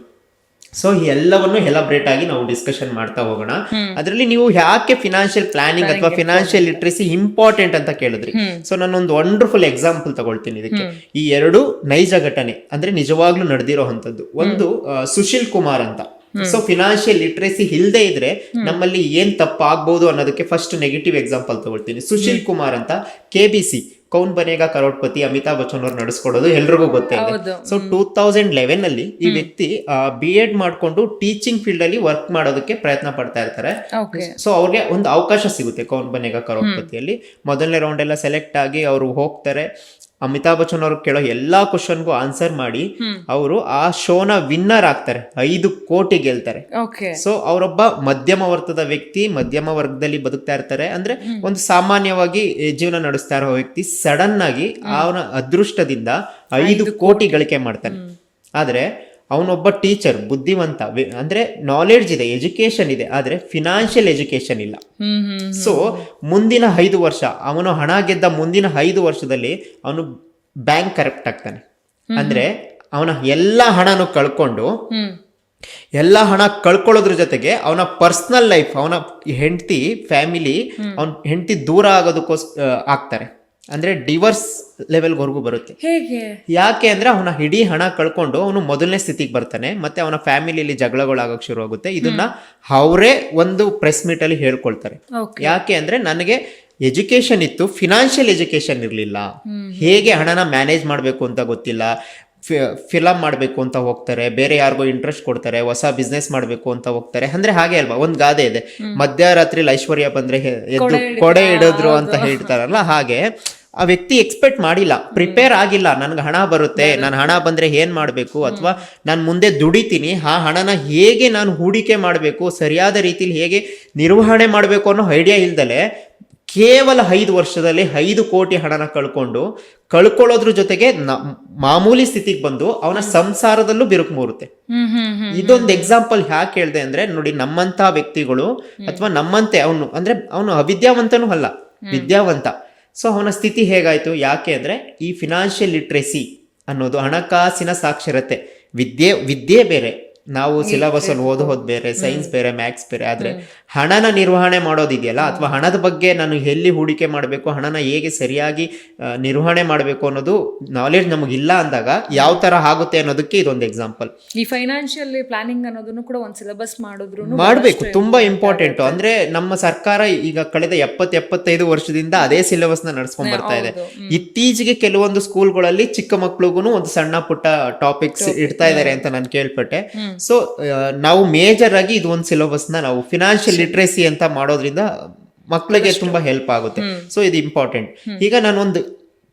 ಸೊ ಈ ಎಲ್ಲವನ್ನು ಎಲಾಬ್ರೇಟ್ ಆಗಿ ನಾವು ಡಿಸ್ಕಷನ್ ಮಾಡ್ತಾ ಹೋಗೋಣ. ಅದರಲ್ಲಿ ನೀವು ಯಾಕೆ ಫಿನಾನ್ಷಿಯಲ್ ಪ್ಲಾನಿಂಗ್ ಅಥವಾ ಫಿನಾನ್ಷಿಯಲ್ ಲಿಟ್ರಸಿ ಇಂಪಾರ್ಟೆಂಟ್ ಅಂತ ಕೇಳಿದ್ರಿ. ಸೊ ನಾನೊಂದು ವಂಡರ್ಫುಲ್ ಎಕ್ಸಾಂಪಲ್ ತಗೊಳ್ತೀನಿ ಇದಕ್ಕೆ. ಈ 2 ನೈಜ ಘಟನೆ, ಅಂದ್ರೆ ನಿಜವಾಗ್ಲೂ ನಡೆದಿರೋ ಅಂತದ್ದು. ಒಂದು ಸುಶೀಲ್ ಕುಮಾರ್ ಅಂತ. ಸೊ ಫಿನಾನ್ಷಿಯಲ್ ಲಿಟ್ರಸಿ ಇಲ್ಲದೆ ಇದ್ರೆ ನಮ್ಮಲ್ಲಿ ಏನ್ ತಪ್ಪಾಗ್ಬೋದು ಅನ್ನೋದಕ್ಕೆ ಫಸ್ಟ್ ನೆಗೆಟಿವ್ ಎಕ್ಸಾಂಪಲ್ ತಗೊಳ್ತೀನಿ. ಸುಶೀಲ್ ಕುಮಾರ್ ಅಂತ KBC, ಕೌನ್ ಬನೇಗಾ ಕರೋಡ್ಪತಿ, ಅಮಿತಾಬ್ ಬಚ್ಚನ್ ಅವ್ರು ನಡೆಸ್ಕೊಡೋದು ಎಲ್ರಿಗೂ ಗೊತ್ತೇ ಇದೆ. ಸೊ 2011 ಅಲ್ಲಿ ಈ ವ್ಯಕ್ತಿ B.Ed ಮಾಡ್ಕೊಂಡು ಟೀಚಿಂಗ್ ಫೀಲ್ಡ್ ಅಲ್ಲಿ ವರ್ಕ್ ಮಾಡೋದಕ್ಕೆ ಪ್ರಯತ್ನ ಪಡ್ತಾ ಇರ್ತಾರೆ. ಸೊ ಅವ್ರಿಗೆ ಒಂದು ಅವಕಾಶ ಸಿಗುತ್ತೆ ಕೌನ್ ಬನೇಗಾ ಕರೋಡ್ಪತಿಯಲ್ಲಿ. ಮೊದಲನೇ ರೌಂಡ್ ಎಲ್ಲ ಸೆಲೆಕ್ಟ್ ಆಗಿ ಅವರು ಹೋಗ್ತಾರೆ. ಅಮಿತಾಬ್ ಬಚ್ಚನ್ ಅವ್ರು ಕೇಳೋ ಎಲ್ಲಾ ಕ್ವಶನ್ಗೂ ಆನ್ಸರ್ ಮಾಡಿ ಅವರು ಆ ಶೋನ ವಿನ್ನರ್ ಆಗ್ತಾರೆ. 5 ಕೋಟಿ ಗೆಲ್ತಾರೆ. ಸೊ ಅವರೊಬ್ಬ ಮಧ್ಯಮ ವರ್ಗದ ವ್ಯಕ್ತಿ, ಮಧ್ಯಮ ವರ್ಗದಲ್ಲಿ ಬದುಕ್ತಾ ಇರ್ತಾರೆ. ಅಂದ್ರೆ ಒಂದು ಸಾಮಾನ್ಯವಾಗಿ ಜೀವನ ನಡೆಸ್ತಾ ಇರೋ ವ್ಯಕ್ತಿ ಸಡನ್ ಆಗಿ ಅವನ ಅದೃಷ್ಟದಿಂದ 5 ಕೋಟಿ ಗಳಿಕೆ ಮಾಡ್ತಾನೆ. ಆದ್ರೆ ಅವನೊಬ್ಬ ಟೀಚರ್, ಬುದ್ಧಿವಂತ, ಅಂದ್ರೆ ನಾಲೆಡ್ಜ್ ಇದೆ, ಎಜುಕೇಶನ್ ಇದೆ, ಆದ್ರೆ ಫಿನಾನ್ಷಿಯಲ್ ಎಜುಕೇಶನ್ ಇಲ್ಲ. ಸೊ ಮುಂದಿನ 5 ವರ್ಷ ಅವನು ಹಣ ಗೆದ್ದ ಮುಂದಿನ 5 ವರ್ಷದಲ್ಲಿ ಅವನು ಬ್ಯಾಂಕ್ ಕರಪ್ಟ್ ಆಗ್ತಾನೆ. ಅಂದ್ರೆ ಅವನ ಎಲ್ಲ ಹಣನು ಕಳ್ಕೊಂಡು, ಎಲ್ಲ ಹಣ ಕಳ್ಕೊಳ್ಳೋದ್ರ ಜೊತೆಗೆ ಅವನ ಪರ್ಸನಲ್ ಲೈಫ್, ಅವನ ಹೆಂಡತಿ, ಫ್ಯಾಮಿಲಿ, ಅವನ ಹೆಂಡತಿ ದೂರ ಆಗೋದಕ್ಕೋಸ್ಕರ ಆಗ್ತಾರೆ. ಅಂದ್ರೆ ಡಿವೋರ್ಸ್ ಲೆವೆಲ್ವರೆಗೂ ಬರುತ್ತೆ. ಯಾಕೆ ಅಂದ್ರೆ ಅವನ ಇಡೀ ಹಣ ಕಳ್ಕೊಂಡು ಅವನು ಮೊದಲನೇ ಸ್ಥಿತಿಗೆ ಬರ್ತಾನೆ. ಮತ್ತೆ ಅವನ ಫ್ಯಾಮಿಲಿಯಲ್ಲಿ ಜಗಳಗಳಾಗಕ್ಕೆ ಶುರು ಆಗುತ್ತೆ. ಇದನ್ನ ಅವರೇ ಒಂದು ಪ್ರೆಸ್ ಮೀಟ್ ಅಲ್ಲಿ ಹೇಳ್ಕೊಳ್ತಾರೆ. ಯಾಕೆ ಅಂದ್ರೆ ನನಗೆ ಎಜುಕೇಶನ್ ಇತ್ತು, ಫಿನಾನ್ಷಿಯಲ್ ಎಜುಕೇಶನ್ ಇರ್ಲಿಲ್ಲ, ಹೇಗೆ ಹಣನ ಮ್ಯಾನೇಜ್ ಮಾಡ್ಬೇಕು ಅಂತ ಗೊತ್ತಿಲ್ಲ, ಫಿಲಮ್ ಮಾಡಬೇಕು ಅಂತ ಹೋಗ್ತಾರೆ, ಬೇರೆ ಯಾರಿಗೋ ಇಂಟ್ರೆಸ್ಟ್ ಕೊಡ್ತಾರೆ, ಹೊಸ ಬಿಸ್ನೆಸ್ ಮಾಡಬೇಕು ಅಂತ ಹೋಗ್ತಾರೆ. ಅಂದ್ರೆ ಹಾಗೆ ಅಲ್ವಾ, ಒಂದ್ ಗಾದೆ ಇದೆ, ಮಧ್ಯರಾತ್ರಿ ಐಶ್ವರ್ಯ ಬಂದ್ರೆ ಎದ್ದು ಕೊಡೆ ಇಡಿದ್ರು ಅಂತ ಹೇಳ್ತಾರಲ್ಲ. ಹಾಗೆ ಆ ವ್ಯಕ್ತಿ ಎಕ್ಸ್ಪೆಕ್ಟ್ ಮಾಡಿಲ್ಲ, ಪ್ರಿಪೇರ್ ಆಗಿಲ್ಲ. ನನ್ಗೆ ಹಣ ಬರುತ್ತೆ, ನಾನು ಹಣ ಬಂದ್ರೆ ಏನ್ ಮಾಡ್ಬೇಕು, ಅಥವಾ ನಾನು ಮುಂದೆ ದುಡಿತೀನಿ, ಆ ಹಣನ ಹೇಗೆ ನಾನು ಹೂಡಿಕೆ ಮಾಡಬೇಕು, ಸರಿಯಾದ ರೀತಿಲಿ ಹೇಗೆ ನಿರ್ವಹಣೆ ಮಾಡಬೇಕು ಅನ್ನೋ ಐಡಿಯಾ ಇಲ್ದಲೆ ಕೇವಲ 5 ವರ್ಷದಲ್ಲಿ 5 ಕೋಟಿ ಹಣನ ಕಳ್ಕೊಳ್ಳೋದ್ರ ಜೊತೆಗೆ ಮಾಮೂಲಿ ಸ್ಥಿತಿಗೆ ಬಂದು ಅವನ ಸಂಸಾರದಲ್ಲೂ ಬಿರುಕು ಮೂರುತ್ತೆ. ಇದೊಂದು ಎಕ್ಸಾಂಪಲ್ ಯಾಕೆ ಹೇಳ್ದೆ ಅಂದ್ರೆ, ನೋಡಿ, ನಮ್ಮಂತ ವ್ಯಕ್ತಿಗಳು ಅಥವಾ ನಮ್ಮಂತೆ ಅವನು ಅವಿದ್ಯಾವಂತನೂ ಅಲ್ಲ, ವಿದ್ಯಾವಂತ. ಸೊ ಅವನ ಸ್ಥಿತಿ ಹೇಗಾಯ್ತು? ಯಾಕೆ ಅಂದ್ರೆ ಈ ಫಿನಾನ್ಷಿಯಲ್ ಲಿಟ್ರಸಿ ಅನ್ನೋದು, ಹಣಕಾಸಿನ ಸಾಕ್ಷರತೆ, ವಿದ್ಯೆ ಬೇರೆ, ನಾವು ಸಿಲೆಬಸ್ ಅಲ್ಲಿ ಓದೋದು ಬೇರೆ, ಸೈನ್ಸ್ ಬೇರೆ, ಮ್ಯಾಥ್ಸ್ ಬೇರೆ. ಆದ್ರೆ ಹಣನ ನಿರ್ವಹಣೆ ಮಾಡೋದಿದೆಯಲ್ಲ, ಅಥವಾ ಹಣದ ಬಗ್ಗೆ ನಾನು ಎಲ್ಲಿ ಹೂಡಿಕೆ ಮಾಡಬೇಕು, ಹಣನ ಹೇಗೆ ಸರಿಯಾಗಿ ನಿರ್ವಹಣೆ ಮಾಡಬೇಕು ಅನ್ನೋದು ನಾಲೆಡ್ಜ್ ನಮಗಿಲ್ಲ ಅಂದಾಗ ಯಾವ ತರ ಆಗುತ್ತೆ ಅನ್ನೋದಕ್ಕೆ ಇದೊಂದು ಎಕ್ಸಾಂಪಲ್. ಈ ಫೈನಾನ್ಷಿಯಲ್ ಪ್ಲಾನಿಂಗ್ ಅನ್ನೋದನ್ನು ಕೂಡ ಒಂದು ಸಿಲೆಬಸ್ ಮಾಡಬೇಕು, ತುಂಬಾ ಇಂಪಾರ್ಟೆಂಟ್. ಅಂದ್ರೆ ನಮ್ಮ ಸರ್ಕಾರ ಈಗ ಕಳೆದ 70-75 ವರ್ಷದಿಂದ ಅದೇ ಸಿಲೆಬಸ್ ನ ನಡ್ಸ್ಕೊಂಡ್ ಬರ್ತಾ ಇದೆ. ಇತ್ತೀಚೆಗೆ ಕೆಲವೊಂದು ಸ್ಕೂಲ್ಗಳಲ್ಲಿ ಚಿಕ್ಕ ಮಕ್ಳಿಗೂ ಒಂದು ಸಣ್ಣ ಪುಟ್ಟ ಟಾಪಿಕ್ಸ್ ಇಡ್ತಾ ಇದಾರೆ ಅಂತ ನಾನು ಕೇಳ್ಪಟ್ಟೆ. ಸೊ ನಾವು ಮೇಜರ್ ಆಗಿ ಇದು ಒಂದು ಸಿಲೆಬಸ್ ನ ನಾವು ಫಿನಾನ್ಷಿಯಲ್ ಲಿಟ್ರಸಿ ಅಂತ ಮಾಡೋದ್ರಿಂದ ಮಕ್ಕಳಿಗೆ ತುಂಬಾ ಹೆಲ್ಪ್ ಆಗುತ್ತೆ. ಸೊ ಇದು ಇಂಪಾರ್ಟೆಂಟ್. ಈಗ ನಾನೊಂದು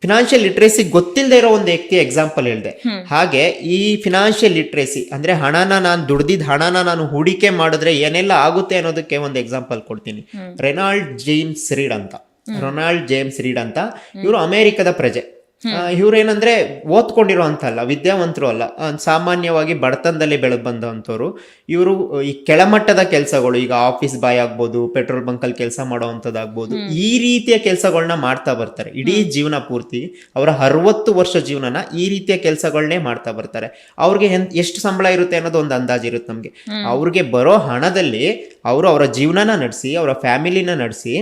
ಫಿನಾನ್ಷಿಯಲ್ ಲಿಟ್ರಸಿ ಗೊತ್ತಿಲ್ಲದೆ ಇರೋ ಒಂದು ವ್ಯಕ್ತಿ ಎಕ್ಸಾಂಪಲ್ ಹೇಳಿದೆ. ಹಾಗೆ ಈ ಫಿನಾನ್ಷಿಯಲ್ ಲಿಟ್ರಸಿ ಅಂದ್ರೆ ದುಡ್ದಿದ್ದ ಹಣನ ನಾನು ಹೂಡಿಕೆ ಮಾಡಿದ್ರೆ ಏನೆಲ್ಲ ಆಗುತ್ತೆ ಅನ್ನೋದಕ್ಕೆ ಒಂದು ಎಕ್ಸಾಂಪಲ್ ಕೊಡ್ತೀನಿ. ರೊನಾಲ್ಡ್ ಜೇಮ್ಸ್ ರೀಡ್ ಅಂತ ಇವರು ಅಮೆರಿಕದ ಪ್ರಜೆ. ಇವ್ರೇನಂದ್ರೆ ಓದ್ಕೊಂಡಿರೋ ಅಂತಲ್ಲ, ವಿದ್ಯಾವಂತರು ಅಲ್ಲ, ಸಾಮಾನ್ಯವಾಗಿ ಬಡತನದಲ್ಲಿ ಬೆಳೆದು ಬಂದಂಥವ್ರು. ಇವರು ಈ ಕೆಳಮಟ್ಟದ ಕೆಲಸಗಳು, ಈಗ ಆಫೀಸ್ ಬಾಯ್ ಆಗ್ಬೋದು, ಪೆಟ್ರೋಲ್ ಬಂಕಲ್ಲಿ ಕೆಲಸ ಮಾಡೋವಂಥದ್ದಾಗ್ಬೋದು, ಈ ರೀತಿಯ ಕೆಲಸಗಳನ್ನ ಮಾಡ್ತಾ ಬರ್ತಾರೆ ಇಡೀ ಜೀವನ ಪೂರ್ತಿ. ಅವರ 60 ವರ್ಷ ಜೀವನನ ಈ ರೀತಿಯ ಕೆಲಸಗಳನ್ನೇ ಮಾಡ್ತಾ ಬರ್ತಾರೆ. ಅವ್ರಿಗೆ ಎಷ್ಟು ಸಂಬಳ ಇರುತ್ತೆ ಅನ್ನೋದು ಒಂದು ಅಂದಾಜು ಇರುತ್ತೆ ನಮ್ಗೆ. ಅವ್ರಿಗೆ ಬರೋ ಹಣದಲ್ಲಿ ಅವರು ಅವರ ಜೀವನನ ನಡೆಸಿ, ಅವರ ಫ್ಯಾಮಿಲಿನ ನಡೆಸಿ,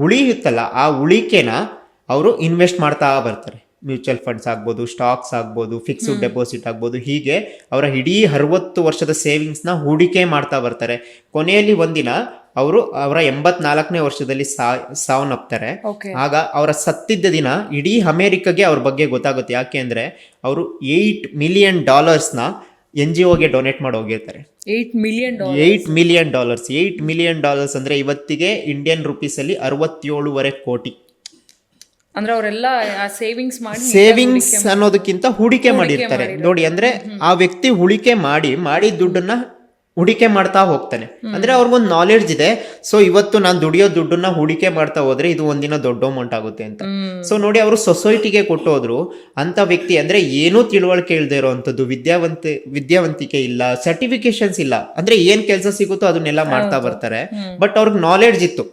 ಉಳಿಯುತ್ತಲ್ಲ ಆ ಉಳಿಕೆನ ಅವರು ಇನ್ವೆಸ್ಟ್ ಮಾಡ್ತಾ ಬರ್ತಾರೆ. ಮ್ಯೂಚುವಲ್ ಫಂಡ್ಸ್ ಆಗ್ಬೋದು, ಸ್ಟಾಕ್ಸ್ ಆಗ್ಬೋದು, ಫಿಕ್ಸ್ಡ್ ಡೆಪಾಸಿಟ್ ಆಗ್ಬೋದು. ಹೀಗೆ ಅವರ ಇಡೀ 60 ವರ್ಷದ ಸೇವಿಂಗ್ಸ್ನ ಹೂಡಿಕೆ ಮಾಡ್ತಾ ಬರ್ತಾರೆ. ಕೊನೆಯಲ್ಲಿ ಒಂದಿನ ಅವರ 84ನೇ ವರ್ಷದಲ್ಲಿ ಸಾವನ್ನಪ್ತಾರೆ. ಓಕೆ. ಆಗ ಅವರ ಸತ್ತಿದ್ದ ದಿನ ಇಡೀ ಅಮೆರಿಕಾಗೆ ಅವ್ರ ಬಗ್ಗೆ ಗೊತ್ತಾಗುತ್ತೆ. ಯಾಕೆ ಅಂದ್ರೆ ಅವರು $8 ಮಿಲಿಯನ್ NGOಗೆ ಡೊನೇಟ್ ಮಾಡಿ ಹೋಗಿರ್ತಾರೆ. $8 ಮಿಲಿಯನ್ $8 ಮಿಲಿಯನ್ ಅಂದ್ರೆ ಇವತ್ತಿಗೆ ಇಂಡಿಯನ್ ರುಪೀಸ್ ಅಲ್ಲಿ 67.5 ಕೋಟಿ. ಅಂದ್ರೆ ಅವರೆಲ್ಲ ಸೇವಿಂಗ್ಸ್ ಮಾಡಿ ಸೇವಿಂಗ್ಸ್ ಅನ್ನೋದಕ್ಕಿಂತ ಹೂಡಿಕೆ ಮಾಡಿರ್ತಾರೆ ನೋಡಿ. ಅಂದ್ರೆ ಆ ವ್ಯಕ್ತಿ ಹೂಡಿಕೆ ಮಾಡಿ ದುಡ್ಡನ್ನ ಹೂಡಿಕೆ ಮಾಡ್ತಾ ಹೋಗ್ತಾನೆ. ಅಂದ್ರೆ ಅವ್ರಿಗೊಂದು ನಾಲೆಡ್ಜ್ ಇದೆ. ಸೊ ಇವತ್ತು ನಾನು ದುಡಿಯೋ ದುಡ್ಡನ್ನ ಹೂಡಿಕೆ ಮಾಡ್ತಾ ಹೋದ್ರೆ ಇದು ಒಂದಿನ ದೊಡ್ಡ ಅಮೌಂಟ್ ಆಗುತ್ತೆ ಅಂತ. ಸೊ ನೋಡಿ, ಅವರು ಸೊಸೈಟಿಗೆ ಕೊಟ್ಟು ಹೋದ್ರು. ಅಂತ ವ್ಯಕ್ತಿ ಅಂದ್ರೆ ಏನೂ ತಿಳುವಳಿಕೆ ಇಲ್ಲದೆ ಇರೋವಂಥದ್ದು, ವಿದ್ಯಾವಂತಿಕೆ ಇಲ್ಲ, ಸರ್ಟಿಫಿಕೇಶನ್ಸ್ ಇಲ್ಲ, ಅಂದ್ರೆ ಏನ್ ಕೆಲಸ ಸಿಗುತ್ತೋ ಅದನ್ನೆಲ್ಲ ಮಾಡ್ತಾ ಬರ್ತಾರೆ. ಬಟ್ ಅವ್ರಿಗೆ ನಾಲೆಡ್ಜ್ ಇತ್ತು,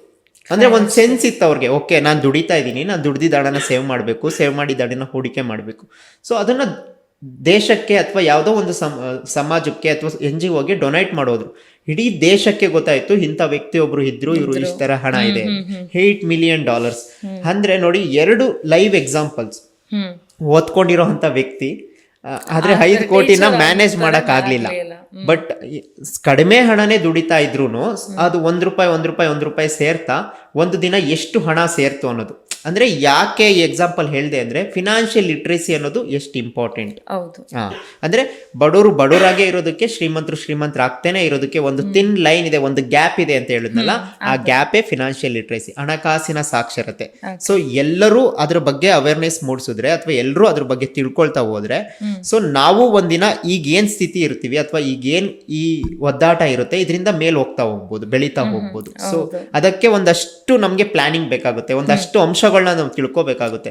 ಅಂದ್ರೆ ಒಂದ್ ಸೆನ್ಸ್ ಇತ್ತು ಅವ್ರಿಗೆ. ಓಕೆ, ನಾನು ದುಡಿತಾ ಇದ್ದೀನಿ, ನಾನು ದುಡ್ದಿದ್ದ ಹಣನ ಸೇವ್ ಮಾಡಬೇಕು, ಸೇವ್ ಮಾಡಿದ ಹಣನ ಹೂಡಿಕೆ ಮಾಡಬೇಕು. ಸೊ ಅದನ್ನ ದೇಶಕ್ಕೆ ಅಥವಾ ಯಾವುದೋ ಒಂದು ಸಮಾಜಕ್ಕೆ ಅಥವಾ NGOಗೆ ಡೊನೇಟ್ ಮಾಡೋದು. ಇಡೀ ದೇಶಕ್ಕೆ ಗೊತ್ತಾಯ್ತು ಇಂಥ ವ್ಯಕ್ತಿ ಒಬ್ರು ಇದ್ರು, ಇವರು ಇಷ್ಟ ತರ ಹಣ ಇದೆ. $8 ಮಿಲಿಯನ್ ಅಂದ್ರೆ ನೋಡಿ, 2 ಲೈವ್ ಎಕ್ಸಾಂಪಲ್ಸ್. ಓದ್ಕೊಂಡಿರೋ ಅಂತ ವ್ಯಕ್ತಿ ಆದ್ರೆ 5 ಕೋಟಿನ ಮ್ಯಾನೇಜ್ ಮಾಡಕ್ ಆಗ್ಲಿಲ್ಲ. ಬಟ್ ಕಡಿಮೆ ಹಣನೇ ದುಡಿತಾ ಇದ್ರು ಅದು $1 ಸೇರ್ತಾ ಒಂದು ದಿನ ಎಷ್ಟು ಹಣ ಸೇರ್ತು ಅನ್ನೋದು. ಅಂದ್ರೆ ಯಾಕೆ ಈ ಎಕ್ಸಾಂಪಲ್ ಹೇಳಿದೆ ಅಂದ್ರೆ ಫಿನಾನ್ಷಿಯಲ್ ಲಿಟ್ರೇಸಿ ಅನ್ನೋದು ಎಷ್ಟು ಇಂಪಾರ್ಟೆಂಟ್. ಅಂದ್ರೆ ಬಡವರಾಗೆ ಇರೋದಕ್ಕೆ, ಶ್ರೀಮಂತರಾಗ್ತೇನೆ ಇರೋದಕ್ಕೆ ಒಂದು ಥಿನ್ ಲೈನ್ ಇದೆ, ಒಂದು ಗ್ಯಾಪ್ ಇದೆ ಅಂತ ಹೇಳಿದ್ನಲ್ಲ, ಆ ಗ್ಯಾಪೇ ಫಿನಾನ್ಷಿಯಲ್ ಲಿಟ್ರೇಸಿ, ಹಣಕಾಸಿನ ಸಾಕ್ಷರತೆ. ಸೊ ಎಲ್ಲರೂ ಅದ್ರ ಬಗ್ಗೆ ಅವೇರ್ನೆಸ್ ಮೂಡಿಸಿದ್ರೆ ಅಥವಾ ಎಲ್ಲರೂ ಅದ್ರ ಬಗ್ಗೆ ತಿಳ್ಕೊಳ್ತಾ ಹೋದ್ರೆ, ಸೊ ನಾವು ಒಂದಿನ ಈಗ ಏನ್ ಸ್ಥಿತಿ ಇರ್ತೀವಿ ಅಥವಾ ಈಗ ಏನ್ ಈ ಒದ್ದಾಟ ಇರುತ್ತೆ ಇದರಿಂದ ಮೇಲ್ ಹೋಗ್ತಾ ಹೋಗ್ಬೋದು, ಬೆಳೀತಾ ಹೋಗ್ಬೋದು. ಸೊ ಅದಕ್ಕೆ ಒಂದಷ್ಟು ನಮ್ಗೆ ಪ್ಲಾನಿಂಗ್ ಬೇಕಾಗುತ್ತೆ, ಒಂದಷ್ಟು ಅಂಶಗಳನ್ನ ನಾವು ತಿಳ್ಕೋಬೇಕಾಗುತ್ತೆ.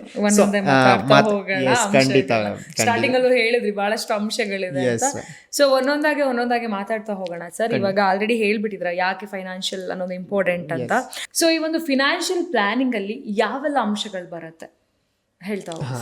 ಖಂಡಿತ ಸ್ಟಾರ್ಟಿಂಗ್ ಅಲ್ಲೂ ಹೇಳಿದ್ರಿ ಬಹಳಷ್ಟು ಅಂಶಗಳಿದೆ ಅಂತ. ಸೊ ಒಂದೊಂದಾಗಿ ಮಾತಾಡ್ತಾ ಹೋಗೋಣ ಸರ್. ಇವಾಗ ಆಲ್ರೆಡಿ ಹೇಳ್ಬಿಟ್ಟಿದ್ರ ಯಾಕೆ ಫೈನಾನ್ಷಿಯಲ್ ಅನ್ನೋದು ಇಂಪಾರ್ಟೆಂಟ್ ಅಂತ. ಸೊ ಈ ಒಂದು ಫಿನಾನ್ಷಿಯಲ್ ಪ್ಲಾನಿಂಗ್ ಅಲ್ಲಿ ಯಾವೆಲ್ಲ ಅಂಶಗಳು ಬರುತ್ತೆ ಹೇಳ್ತಾ ಹೋಗಿ.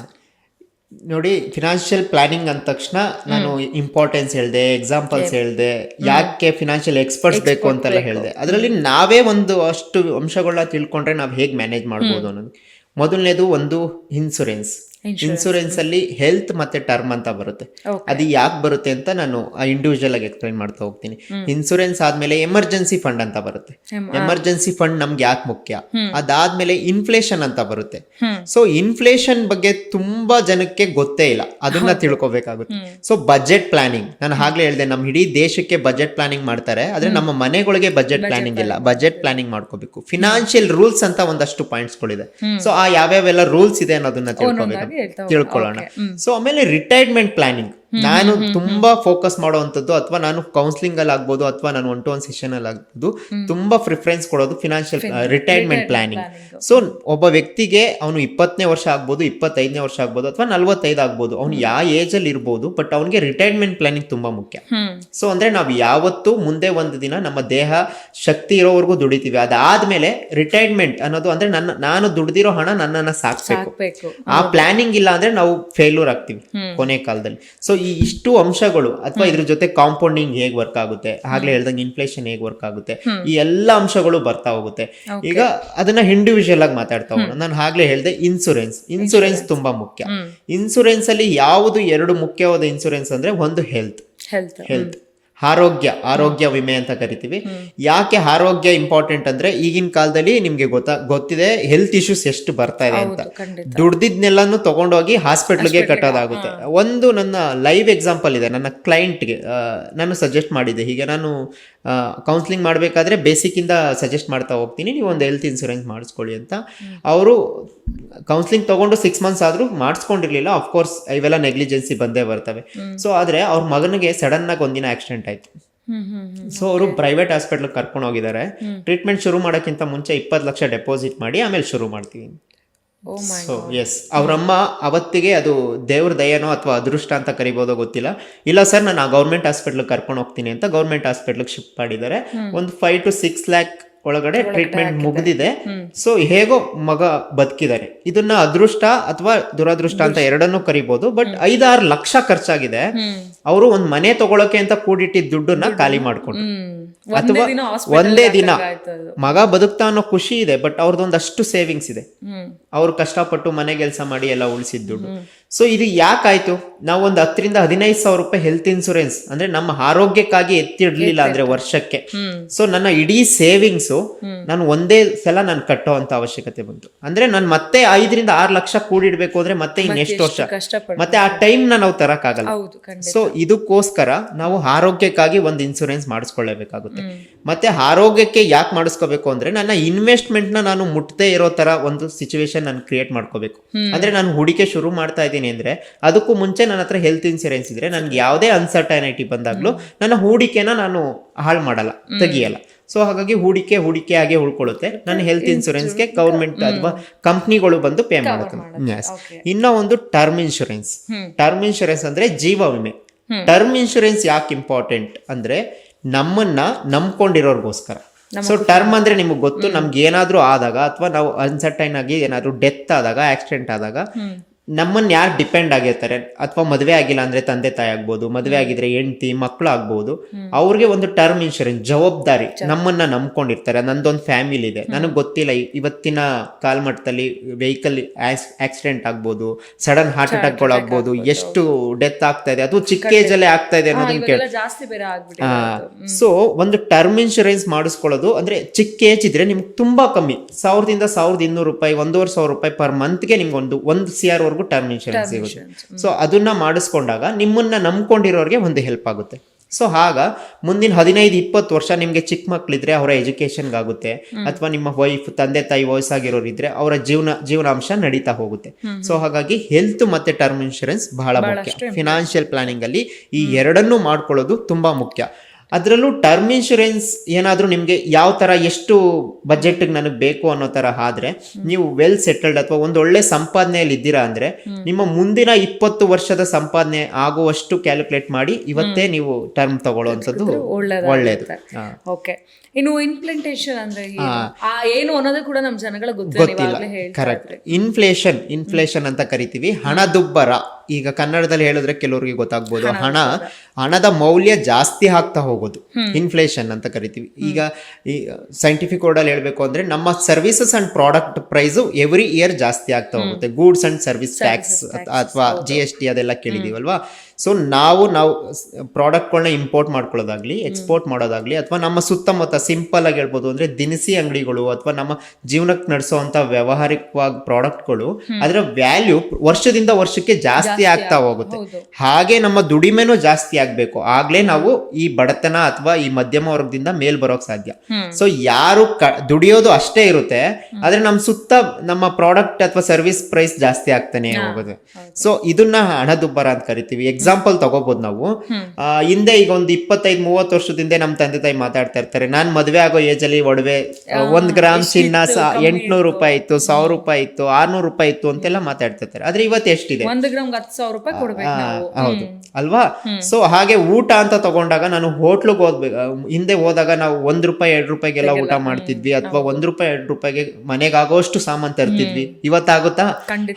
ನೋಡಿ, ಫಿನಾನ್ಷಿಯಲ್ ಪ್ಲಾನಿಂಗ್ ಅಂದ ತಕ್ಷಣ ನಾನು ಇಂಪಾರ್ಟೆನ್ಸ್ ಹೇಳಿದೆ, ಎಕ್ಸಾಂಪಲ್ಸ್ ಹೇಳಿದೆ, ಯಾಕೆ ಫಿನಾನ್ಷಿಯಲ್ ಎಕ್ಸ್ಪರ್ಟ್ಸ್ ಬೇಕು ಅಂತೆಲ್ಲ ಹೇಳಿದೆ. ಅದರಲ್ಲಿ ನಾವೇ ಒಂದು ಅಷ್ಟು ಅಂಶಗಳನ್ನ ತಿಳ್ಕೊಂಡ್ರೆ ನಾವು ಹೇಗೆ ಮ್ಯಾನೇಜ್ ಮಾಡ್ಬೋದು ಅನ್ನೋದು. ಮೊದಲನೇದು ಒಂದು ಇನ್ಸೂರೆನ್ಸ್ ಅಲ್ಲಿ ಹೆಲ್ತ್ ಮತ್ತೆ ಟರ್ಮ್ ಅಂತ ಬರುತ್ತೆ. ಅದು ಯಾಕೆ ಬರುತ್ತೆ ಅಂತ ನಾನು ಇಂಡಿವಿಜುವಲ್ ಆಗಿ ಎಕ್ಸ್ಪ್ಲೈನ್ ಮಾಡ್ತಾ ಹೋಗ್ತೀನಿ. ಇನ್ಸೂರೆನ್ಸ್ ಆದ್ಮೇಲೆ ಎಮರ್ಜೆನ್ಸಿ ಫಂಡ್ ಅಂತ ಬರುತ್ತೆ. ಎಮರ್ಜೆನ್ಸಿ ಫಂಡ್ ನಮ್ಗೆ ಯಾಕೆ ಮುಖ್ಯ? ಅದಾದ್ಮೇಲೆ ಇನ್ಫ್ಲೇಷನ್ ಅಂತ ಬರುತ್ತೆ. ಸೊ ಇನ್ಫ್ಲೇಷನ್ ಬಗ್ಗೆ ತುಂಬಾ ಜನಕ್ಕೆ ಗೊತ್ತೇ ಇಲ್ಲ, ಅದನ್ನ ತಿಳ್ಕೊಬೇಕಾಗುತ್ತೆ. ಸೊ ಬಜೆಟ್ ಪ್ಲಾನಿಂಗ್, ನಾನು ಆಗ್ಲೇ ಹೇಳಿದೆ, ನಮ್ಮ ಇಡೀ ದೇಶಕ್ಕೆ ಬಜೆಟ್ ಪ್ಲಾನಿಂಗ್ ಮಾಡ್ತಾರೆ, ಆದ್ರೆ ನಮ್ಮ ಮನೆಗಳಿಗೆ ಬಜೆಟ್ ಪ್ಲಾನಿಂಗ್ ಇಲ್ಲ. ಬಜೆಟ್ ಪ್ಲಾನಿಂಗ್ ಮಾಡ್ಕೋಬೇಕು. ಫಿನಾನ್ಷಿಯಲ್ ರೂಲ್ಸ್ ಅಂತ ಒಂದಷ್ಟು ಪಾಯಿಂಟ್ಸ್ಗಳಿದೆ. ಸೊ ಆ ಯಾವ್ಯಾವೆಲ್ಲ ರೂಲ್ಸ್ ಇದೆ ಅನ್ನೋದನ್ನ ತಿಳ್ಕೊಳ್ಳೋಣ. ಸೊ ಆಮೇಲೆ ರಿಟೈರ್ಮೆಂಟ್ ಪ್ಲಾನಿಂಗ್ ನಾನು ತುಂಬಾ ಫೋಕಸ್ ಮಾಡುವಂಥದ್ದು, ಅಥವಾ ನಾನು ಕೌನ್ಸಿಲಿಂಗ್ ಅಲ್ಲಿ ಆಗ್ಬೋದು ಅಥವಾ ನಾನು 1-to-1 ಸೆಷನ್ ಅಲ್ಲಿ ಆಗ್ಬೋದು, ತುಂಬಾ ಪ್ರಿಫರೆನ್ಸ್ ಕೊಡೋದು ಫಿನಾನ್ಷಿಯಲ್ ರಿಟೈರ್ಮೆಂಟ್ ಪ್ಲಾನಿಂಗ್. ಸೊ ಒಬ್ಬ ವ್ಯಕ್ತಿಗೆ ಅವನು 20ನೇ ವರ್ಷ ಆಗ್ಬೋದು, 25ನೇ ವರ್ಷ ಆಗ್ಬೋದು, ಅಥವಾ 45 ಆಗ್ಬೋದು, ಅವ್ನು ಯಾವ ಏಜ್ ಅಲ್ಲಿ ಇರ್ಬೋದು, ಬಟ್ ಅವನಿಗೆ ರಿಟೈರ್ಮೆಂಟ್ ಪ್ಲಾನಿಂಗ್ ತುಂಬಾ ಮುಖ್ಯ. ಸೊ ಅಂದ್ರೆ ನಾವು ಯಾವತ್ತು ಮುಂದೆ ಒಂದು ದಿನ ನಮ್ಮ ದೇಹ ಶಕ್ತಿ ಇರೋವರೆಗೂ ದುಡಿತೀವಿ, ಅದಾದ್ಮೇಲೆ ರಿಟೈರ್ಮೆಂಟ್ ಅನ್ನೋದು ಅಂದ್ರೆ ನಾನು ದುಡ್ದಿರೋ ಹಣ ನನ್ನನ್ನ ಸಾಕ್ಬೇಕು. ಆ ಪ್ಲಾನಿಂಗ್ ಇಲ್ಲ ಅಂದ್ರೆ ನಾವು ಫೇಲ್ಯೂರ್ ಆಗ್ತೀವಿ ಕೊನೆ ಕಾಲದಲ್ಲಿ. ಸೊ ಈ ಇಷ್ಟು ಅಂಶಗಳು, ಅಥವಾ ಇದ್ರ ಜೊತೆ ಕಾಂಪೌಂಡಿಂಗ್ ಹೇಗ್ ವರ್ಕ್ ಆಗುತ್ತೆ, ಆಗ್ಲೇ ಹೇಳ್ದಂಗೆ ಇನ್ಫ್ಲೇಷನ್ ಹೇಗ್ ವರ್ಕ್ ಆಗುತ್ತೆ, ಈ ಎಲ್ಲ ಅಂಶಗಳು ಬರ್ತಾ ಹೋಗುತ್ತೆ. ಈಗ ಅದನ್ನ ಇಂಡಿವಿಜುವಲ್ ಆಗಿ ಮಾತಾಡ್ತಾ ಹೋಗೋಣ. ನಾನು ಆಗ್ಲೇ ಹೇಳ್ದೆ ಇನ್ಸೂರೆನ್ಸ್ ತುಂಬಾ ಮುಖ್ಯ. ಇನ್ಸೂರೆನ್ಸ್ ಅಲ್ಲಿ ಯಾವುದು 2 ಮುಖ್ಯವಾದ ಇನ್ಸೂರೆನ್ಸ್ ಅಂದ್ರೆ, ಒಂದು ಹೆಲ್ತ್ ಆರೋಗ್ಯ ವಿಮೆ ಅಂತ ಕರಿತೀವಿ. ಯಾಕೆ ಆರೋಗ್ಯ ಇಂಪಾರ್ಟೆಂಟ್ ಅಂದ್ರೆ, ಈಗಿನ ಕಾಲದಲ್ಲಿ ನಿಮ್ಗೆ ಗೊತ್ತಿದೆ ಹೆಲ್ತ್ ಇಶ್ಯೂಸ್ ಎಷ್ಟು ಬರ್ತಾ ಇದೆ ಅಂತ. ದುಡ್ದಿದ್ನೆಲ್ಲಾನು ತಗೊಂಡೋಗಿ ಹಾಸ್ಪಿಟ್ಲ್ಗೆ ಕಟ್ಟೋದಾಗುತ್ತೆ. ಒಂದು ನನ್ನ ಲೈವ್ ಎಕ್ಸಾಂಪಲ್ ಇದೆ. ನನ್ನ ಕ್ಲೈಂಟ್ಗೆ ನಾನು ಸಜೆಸ್ಟ್ ಮಾಡಿದ್ದೆ, ಹೀಗೆ ನಾನು ಕೌನ್ಸಿಲಿಂಗ್ ಮಾಡಬೇಕಾದ್ರೆ ಬೇಸಿಕ್ ಇಂದ ಸಜೆಸ್ಟ್ ಮಾಡ್ತಾ ಹೋಗ್ತೀನಿ, ನೀವು ಒಂದು ಹೆಲ್ತ್ ಇನ್ಸೂರೆನ್ಸ್ ಮಾಡಿಸ್ಕೊಳ್ಳಿ ಅಂತ. ಅವರು ಕೌನ್ಸಿಲಿಂಗ್ ತಗೊಂಡು 6 months ಆದ್ರೂ ಮಾಡಿಸ್ಕೊಂಡಿರ್ಲಿಲ್ಲ. ಅಫ್ಕೋರ್ಸ್ ಇವೆಲ್ಲ ನೆಗ್ಲಿಜೆನ್ಸಿ ಬಂದೇ ಬರ್ತವೆ. ಸೊ ಆದ್ರೆ ಅವ್ರ ಮಗನಿಗೆ ಸಡನ್ ಆಗಿ ಒಂದಿನ ಆಕ್ಸಿಡೆಂಟ್ ಆಯ್ತು. ಸೊ ಅವರು ಪ್ರೈವೇಟ್ ಹಾಸ್ಪಿಟಲ್ ಕರ್ಕೊಂಡು ಹೋಗಿದ್ದಾರೆ. ಟ್ರೀಟ್ಮೆಂಟ್ ಶುರು ಮಾಡೋಕ್ಕಿಂತ ಮುಂಚೆ 20 ಲಕ್ಷ ಡೆಪಾಸಿಟ್ ಮಾಡಿ ಆಮೇಲೆ ಶುರು ಮಾಡ್ತೀವಿ. ಸೊ ಎಸ್, ಅವ್ರಮ್ಮ ಅವತ್ತಿಗೆ ಅದು ದೇವ್ರ ದಯನೋ ಅಥವಾ ಅದೃಷ್ಟ ಅಂತ ಕರಿಬೋದೋ ಗೊತ್ತಿಲ್ಲ, ಇಲ್ಲ ಸರ್ ನಾನು ಗೌರ್ಮೆಂಟ್ ಹಾಸ್ಪಿಟಲ್ ಕರ್ಕೊಂಡು ಹೋಗ್ತೀನಿ ಅಂತ ಗೌರ್ಮೆಂಟ್ ಹಾಸ್ಪಿಟಲ್ ಶಿಫ್ಟ್ ಮಾಡಿದ್ದಾರೆ. ಒಂದು 5 to 6 lakh ಒಳಗಡೆ ಟ್ರೀಟ್ಮೆಂಟ್ ಮುಗಿದಿದೆ. ಸೊ ಹೇಗೋ ಮಗ ಬದುಕಿದ್ದಾರೆ. ಇದನ್ನ ಅದೃಷ್ಟ ಅಥವಾ ದುರದೃಷ್ಟ ಅಂತ ಎರಡನ್ನೂ ಕರಿಬಹುದು. ಬಟ್ 5-6 ಲಕ್ಷ ಖರ್ಚಾಗಿದೆ. ಅವರು ಒಂದ್ ಮನೆ ತಗೊಳಕ್ಕೆ ಅಂತ ಕೂಡಿಟ್ಟಿದ್ದ ದುಡ್ಡನ್ನ ಖಾಲಿ ಮಾಡ್ಕೊಂಡ್ರು. ಅಥವಾ ಒಂದೇ ದಿನ ಮಗ ಬದುಕ್ತಾ ಅನ್ನೋ ಖುಷಿ ಇದೆ, ಬಟ್ ಅವ್ರದ್ದೊಂದಷ್ಟು ಸೇವಿಂಗ್ಸ್ ಇದೆ. ಅವ್ರು ಕಷ್ಟಪಟ್ಟು ಮನೆ ಕೆಲಸ ಮಾಡಿ ಎಲ್ಲ ಉಳಿಸಿದ ದುಡ್ಡು. ಸೊ ಇದು ಯಾಕಾಯ್ತು? ನಾವು ಒಂದು 10,000-15,000 ಹೆಲ್ತ್ ಇನ್ಸೂರೆನ್ಸ್ ಅಂದ್ರೆ ನಮ್ಮ ಆರೋಗ್ಯಕ್ಕಾಗಿ ಎತ್ತಿಡ್ಲಿಲ್ಲ ಅಂದ್ರೆ ವರ್ಷಕ್ಕೆ, ಸೊ ನನ್ನ ಇಡೀ ಸೇವಿಂಗ್ಸು ನಾನು ಒಂದೇ ಸಲ ನಾನು ಕಟ್ಟೋ ಅಂತ ಅವಶ್ಯಕತೆ ಬಂತು. ಅಂದ್ರೆ ನಾನು ಮತ್ತೆ 5-6 ಲಕ್ಷ ಕೂಡಿಡ್ಬೇಕು ಅಂದ್ರೆ ಮತ್ತೆ ಇನ್ನೆಷ್ಟು ವರ್ಷ, ಮತ್ತೆ ಆ ಟೈಮ್ ನಾವು ತರಕ್ಕಾಗಲ್ಲ. ಸೊ ಇದಕ್ಕೋಸ್ಕರ ನಾವು ಆರೋಗ್ಯಕ್ಕಾಗಿ ಒಂದು ಇನ್ಸೂರೆನ್ಸ್ ಮಾಡಿಸ್ಕೊಳ್ಳೇಬೇಕಾಗುತ್ತೆ. ಮತ್ತೆ ಆರೋಗ್ಯಕ್ಕೆ ಯಾಕೆ ಮಾಡಿಸ್ಕೋಬೇಕು ಅಂದ್ರೆ ನನ್ನ ಇನ್ವೆಸ್ಟ್ಮೆಂಟ್ ನಾನು ಮುಟ್ಟದೇ ಇರೋ ತರ ಒಂದು ಸಿಚುವೇಶನ್ ನಾನು ಕ್ರಿಯೇಟ್ ಮಾಡ್ಕೋಬೇಕು. ಅಂದ್ರೆ ನಾನು ಹೂಡಿಕೆ ಶುರು ಮಾಡ್ತಾ ಇದ್ದೀನಿ ಅಂದ್ರೆ ಅದಕ್ಕೂ ಮುಂಚೆ ನನ್ನ ಹತ್ರ ಹೆಲ್ತ್ ಇನ್ಸೂರೆನ್ಸ್ ಇದ್ರೆ ನನ್ಗೆ ಯಾವುದೇ ಅನ್ಸರ್ಟೈನಿಟಿ ಬಂದಾಗ್ಲೂ ನನ್ನ ಹೂಡಿಕೆನ ನಾನು ಹಾಳು ಮಾಡಲ್ಲ, ತೆಗಿಯಲ್ಲ. ಸೊ ಹಾಗಾಗಿ ಹೂಡಿಕೆ ಆಗಿ ಉಳ್ಕೊಳ್ಳುತ್ತೆ. ನನ್ನ ಹೆಲ್ತ್ ಇನ್ಸೂರೆನ್ಸ್ಗೆ ಗೌರ್ಮೆಂಟ್ ಅಥವಾ ಕಂಪ್ನಿಗಳು ಬಂದು ಪೇ ಮಾಡುತ್ತೆ. ಇನ್ನೂ ಒಂದು ಟರ್ಮ್ ಇನ್ಶೂರೆನ್ಸ್. ಟರ್ಮ್ ಇನ್ಶೂರೆನ್ಸ್ ಅಂದ್ರೆ ಜೀವ ವಿಮೆ. ಟರ್ಮ್ ಇನ್ಶೂರೆನ್ಸ್ ಯಾಕೆ ಇಂಪಾರ್ಟೆಂಟ್ ಅಂದ್ರೆ ನಮ್ಮನ್ನ ನಂಬ್ಕೊಂಡಿರೋರ್ಗೋಸ್ಕರ. ಸೊ ಟರ್ಮ್ ಅಂದ್ರೆ ನಿಮಗೆ ಗೊತ್ತು, ನಮ್ಗೆ ಏನಾದ್ರೂ ಆದಾಗ ಅಥವಾ ನಾವು ಅನ್ಸರ್ಟೈನ್ ಆಗಿ ಏನಾದ್ರು ಡೆತ್ ಆದಾಗ, ಆಕ್ಸಿಡೆಂಟ್ ಆದಾಗ ನಮ್ಮನ್ನ ಯಾರು ಡಿಪೆಂಡ್ ಆಗಿರ್ತಾರೆ, ಅಥವಾ ಮದುವೆ ಆಗಿಲ್ಲ ಅಂದ್ರೆ ತಂದೆ ತಾಯಿ ಆಗ್ಬೋದು, ಮದುವೆ ಆಗಿದ್ರೆ ಹೆಂಡತಿ ಮಕ್ಕಳು ಆಗ್ಬೋದು, ಅವ್ರಿಗೆ ಒಂದು ಟರ್ಮ್ ಇನ್ಶೂರೆನ್ಸ್ ಜವಾಬ್ದಾರಿ. ನಮ್ಮನ್ನ ನಂಬ್ಕೊಂಡಿರ್ತಾರೆ, ನಂದೊಂದು ಫ್ಯಾಮಿಲಿ ಇದೆ, ನನಗೆ ಗೊತ್ತಿಲ್ಲ ಇವತ್ತಿನ ಕಾಲಮಟ್ಟದಲ್ಲಿ ವೆಹಿಕಲ್ ಆಕ್ಸಿಡೆಂಟ್ ಆಗ್ಬೋದು, ಸಡನ್ ಹಾರ್ಟ್ ಅಟ್ಯಾಕ್ಗಳು ಆಗ್ಬೋದು, ಎಷ್ಟು ಡೆತ್ ಆಗ್ತಾ ಇದೆ, ಅದು ಚಿಕ್ಕ ಏಜ್ ಅಲ್ಲೇ ಆಗ್ತಾ ಇದೆ ಅನ್ನೋದನ್ನ ಕೇಳಿ. ಸೊ ಒಂದು ಟರ್ಮ್ ಇನ್ಶೂರೆನ್ಸ್ ಮಾಡಿಸ್ಕೊಳ್ಳೋದು ಅಂದ್ರೆ ಚಿಕ್ಕ ಏಜ್ ಇದ್ರೆ ನಿಮ್ಗೆ ತುಂಬಾ ಕಮ್ಮಿ, 1,000-1,200 ರೂಪಾಯಿ, 1,500 ರೂಪಾಯಿ ಪರ್ ಮಂತ್ಗೆ ನಿಮ್ಗೆ ಒಂದು CR ವರೆಗೂ ಟರ್ಮ್ ಇನ್ಶೂರೆನ್ಸ್ ಸಿಗುತ್ತೆ. ಸೊ ಅದನ್ನ ಮಾಡಿಸ್ಕೊಂಡಾಗ ನಿಮ್ಮನ್ನ ನಂಬ್ಕೊಂಡಿರೋರಿಗೆ ಒಂದು ಹೆಲ್ಪ್ ಆಗುತ್ತೆ. ಸೊ ಆಗ ಮುಂದಿನ 15-20 ವರ್ಷ ನಿಮ್ಗೆ ಚಿಕ್ಕ ಮಕ್ಳಿದ್ರೆ ಅವರ ಎಜುಕೇಶನ್ಗೆ ಆಗುತ್ತೆ, ಅಥವಾ ನಿಮ್ಮ ವೈಫ್ ತಂದೆ ತಾಯಿ ವಯಸ್ಸಾಗಿರೋರಿದ್ರೆ ಅವರ ಜೀವನಾಂಶ ನಡೀತಾ ಹೋಗುತ್ತೆ. ಸೊ ಹಾಗಾಗಿ ಹೆಲ್ತ್ ಮತ್ತೆ ಟರ್ಮ್ ಇನ್ಶೂರೆನ್ಸ್ ಬಹಳ ಮುಖ್ಯ. ಫಿನಾನ್ಷಿಯಲ್ ಪ್ಲಾನಿಂಗ್ ಅಲ್ಲಿ ಈ ಎರಡನ್ನೂ ಮಾಡ್ಕೊಳ್ಳೋದು ತುಂಬಾ ಮುಖ್ಯ. ಅದರಲ್ಲೂ ಟರ್ಮ್ ಇನ್ಶೂರೆನ್ಸ್ ಏನಾದರೂ ನಿಮಗೆ ಯಾವ ಥರ ಎಷ್ಟು ಬಜೆಟ್ಗೆ ನನಗೆ ಬೇಕು ಅನ್ನೋ ಥರ ಆದ್ರೆ, ನೀವು ವೆಲ್ ಸೆಟಲ್ಡ್ ಅಥವಾ ಒಂದು ಒಳ್ಳೆ ಸಂಪಾದನೆಯಲ್ಲಿ ಇದ್ದೀರಾ ಅಂದ್ರೆ ನಿಮ್ಮ ಮುಂದಿನ 20 ವರ್ಷದ ಸಂಪಾದನೆ ಆಗುವಷ್ಟು ಕ್ಯಾಲ್ಕುಲೇಟ್ ಮಾಡಿ ಇವತ್ತೇ ನೀವು ಟರ್ಮ್ ತಗೊಳ್ಳೋವಂಥದ್ದು ಒಳ್ಳೇದು. ಓಕೆ, ಇನ್ನು ಇಂಪ್ಲಿಮೆಂಟೇಷನ್ ಅಂದ್ರೆ ಏನು ಅನ್ನೋದು ಕೂಡ ನಮ್ಮ ಜನಗಳಿಗೆ ಗೊತ್ತಿಲ್ಲ. ಕರೆಕ್ಟ್. ಇನ್ಫ್ಲೇಷನ್ ಅಂತ ಕರಿತೀವಿ, ಹಣದುಬ್ಬರ. ಈಗ ಕನ್ನಡದಲ್ಲಿ ಹೇಳಿದ್ರೆ ಕೆಲವರಿಗೆ ಗೊತ್ತಾಗ್ಬೋದು, ಹಣದ ಮೌಲ್ಯ ಜಾಸ್ತಿ ಆಗ್ತಾ ಹೋಗೋದು ಇನ್ಫ್ಲೇಷನ್ ಅಂತ ಕರಿತೀವಿ. ಈಗ ಈ ಸೈಂಟಿಫಿಕ್ ವರ್ಡ್ ಅಲ್ಲಿ ಹೇಳ್ಬೇಕು ಅಂದ್ರೆ ನಮ್ಮ services and product price every year ಜಾಸ್ತಿ ಆಗ್ತಾ ಹೋಗುತ್ತೆ. ಗೂಡ್ಸ್ ಅಂಡ್ ಸರ್ವಿಸ್ ಟ್ಯಾಕ್ಸ್ ಅಥವಾ GST ಅದೆಲ್ಲ ಕೇಳಿದೀವಲ್ವಾ. ಸೊ ನಾವು ಪ್ರಾಡಕ್ಟ್ಗಳನ್ನ ಇಂಪೋರ್ಟ್ ಮಾಡ್ಕೊಳ್ಳೋದಾಗ್ಲಿ, ಎಕ್ಸ್ಪೋರ್ಟ್ ಮಾಡೋದಾಗ್ಲಿ, ಅಥವಾ ನಮ್ಮ ಸುತ್ತಮುತ್ತ ಸಿಂಪಲ್ ಆಗಿ ಹೇಳ್ಬೋದು ಅಂದ್ರೆ ದಿನಸಿ ಅಂಗಡಿಗಳು ಅಥವಾ ನಮ್ಮ ಜೀವನಕ್ಕೆ ನಡೆಸುವಂತ ವ್ಯಾವಹಾರಿಕವಾಗಿ ಪ್ರಾಡಕ್ಟ್ಗಳು, ಅದರ ವ್ಯಾಲ್ಯೂ ವರ್ಷದಿಂದ ವರ್ಷಕ್ಕೆ ಜಾಸ್ತಿ ಆಗ್ತಾ ಹೋಗುತ್ತೆ. ಹಾಗೆ ನಮ್ಮ ದುಡಿಮೆನೂ ಜಾಸ್ತಿ ಆಗ್ಬೇಕು, ಆಗ್ಲೇ ನಾವು ಈ ಬಡತನ ಅಥವಾ ಈ ಮಧ್ಯಮ ವರ್ಗದಿಂದ ಮೇಲ್ ಬರೋಕ್ ಸಾಧ್ಯ. ಸೊ ಯಾರು ದುಡಿಯೋದು ಅಷ್ಟೇ ಇರುತ್ತೆ, ಆದ್ರೆ ನಮ್ಮ ಸುತ್ತ ನಮ್ಮ ಪ್ರಾಡಕ್ಟ್ ಅಥವಾ ಸರ್ವಿಸ್ ಪ್ರೈಸ್ ಜಾಸ್ತಿ ಆಗ್ತಾನೆ ಹೋಗುತ್ತೆ. ಸೊ ಇದನ್ನ ಹಣದುಬ್ಬರ ಅಂತ ಕರಿತೀವಿ. ಎಕ್ಸಾಂಪಲ್ ತಗೋಬಹುದು ನಾವು. ಹಿಂದೆ ಈಗ ಒಂದು 25-30 ವರ್ಷದಿಂದ ನಮ್ಮ ತಂದೆ ತಾಯಿ ಮಾತಾಡ್ತಾ ಇರ್ತಾರೆ, ನಾನ್ ಮದ್ವೆ ಆಗೋ ಏಜ್ ಅಲ್ಲಿ ಒಡವೆ 1 ಗ್ರಾಮ್ ಚಿನ್ನ 800 ರೂಪಾಯಿ ಇತ್ತು, 1000 ರೂಪಾಯಿ ಇತ್ತು, 600 ರೂಪಾಯಿ ಇತ್ತು ಅಂತೆಲ್ಲ ಮಾತಾಡ್ತಿರ್ತಾರೆ. ಆದ್ರೆ ಇವತ್ತು ಎಷ್ಟಿದೆ? 1 ಗ್ರಾಮ್ 10,000 ರೂಪಾಯಿ ಕೊಡ್ಬೇಕು ನಾವು. ಹೌದು ಅಲ್ವಾ? ಸೊ ಹಾಗೆ ಊಟ ಅಂತ ತಗೊಂಡಾಗ ನಾನು ಹೋಟ್ಲಿಗೆ ಹೋಗ್ಬೇಕು, ಹಿಂದೆ ಹೋದಾಗ ನಾವು 1 ರೂಪಾಯಿ 2 ರೂಪಾಯಿಗೆಲ್ಲ ಊಟ ಮಾಡ್ತಿದ್ವಿ, ಅಥವಾ 1 ರೂಪಾಯಿ 2 ರೂಪಾಯಿಗೆ ಮನೆಗಾಗೋಷ್ಟು ಸಾಮಾನ್ ತರ್ತಿದ್ವಿ. ಇವತ್ತಾಗುತ್ತಾ?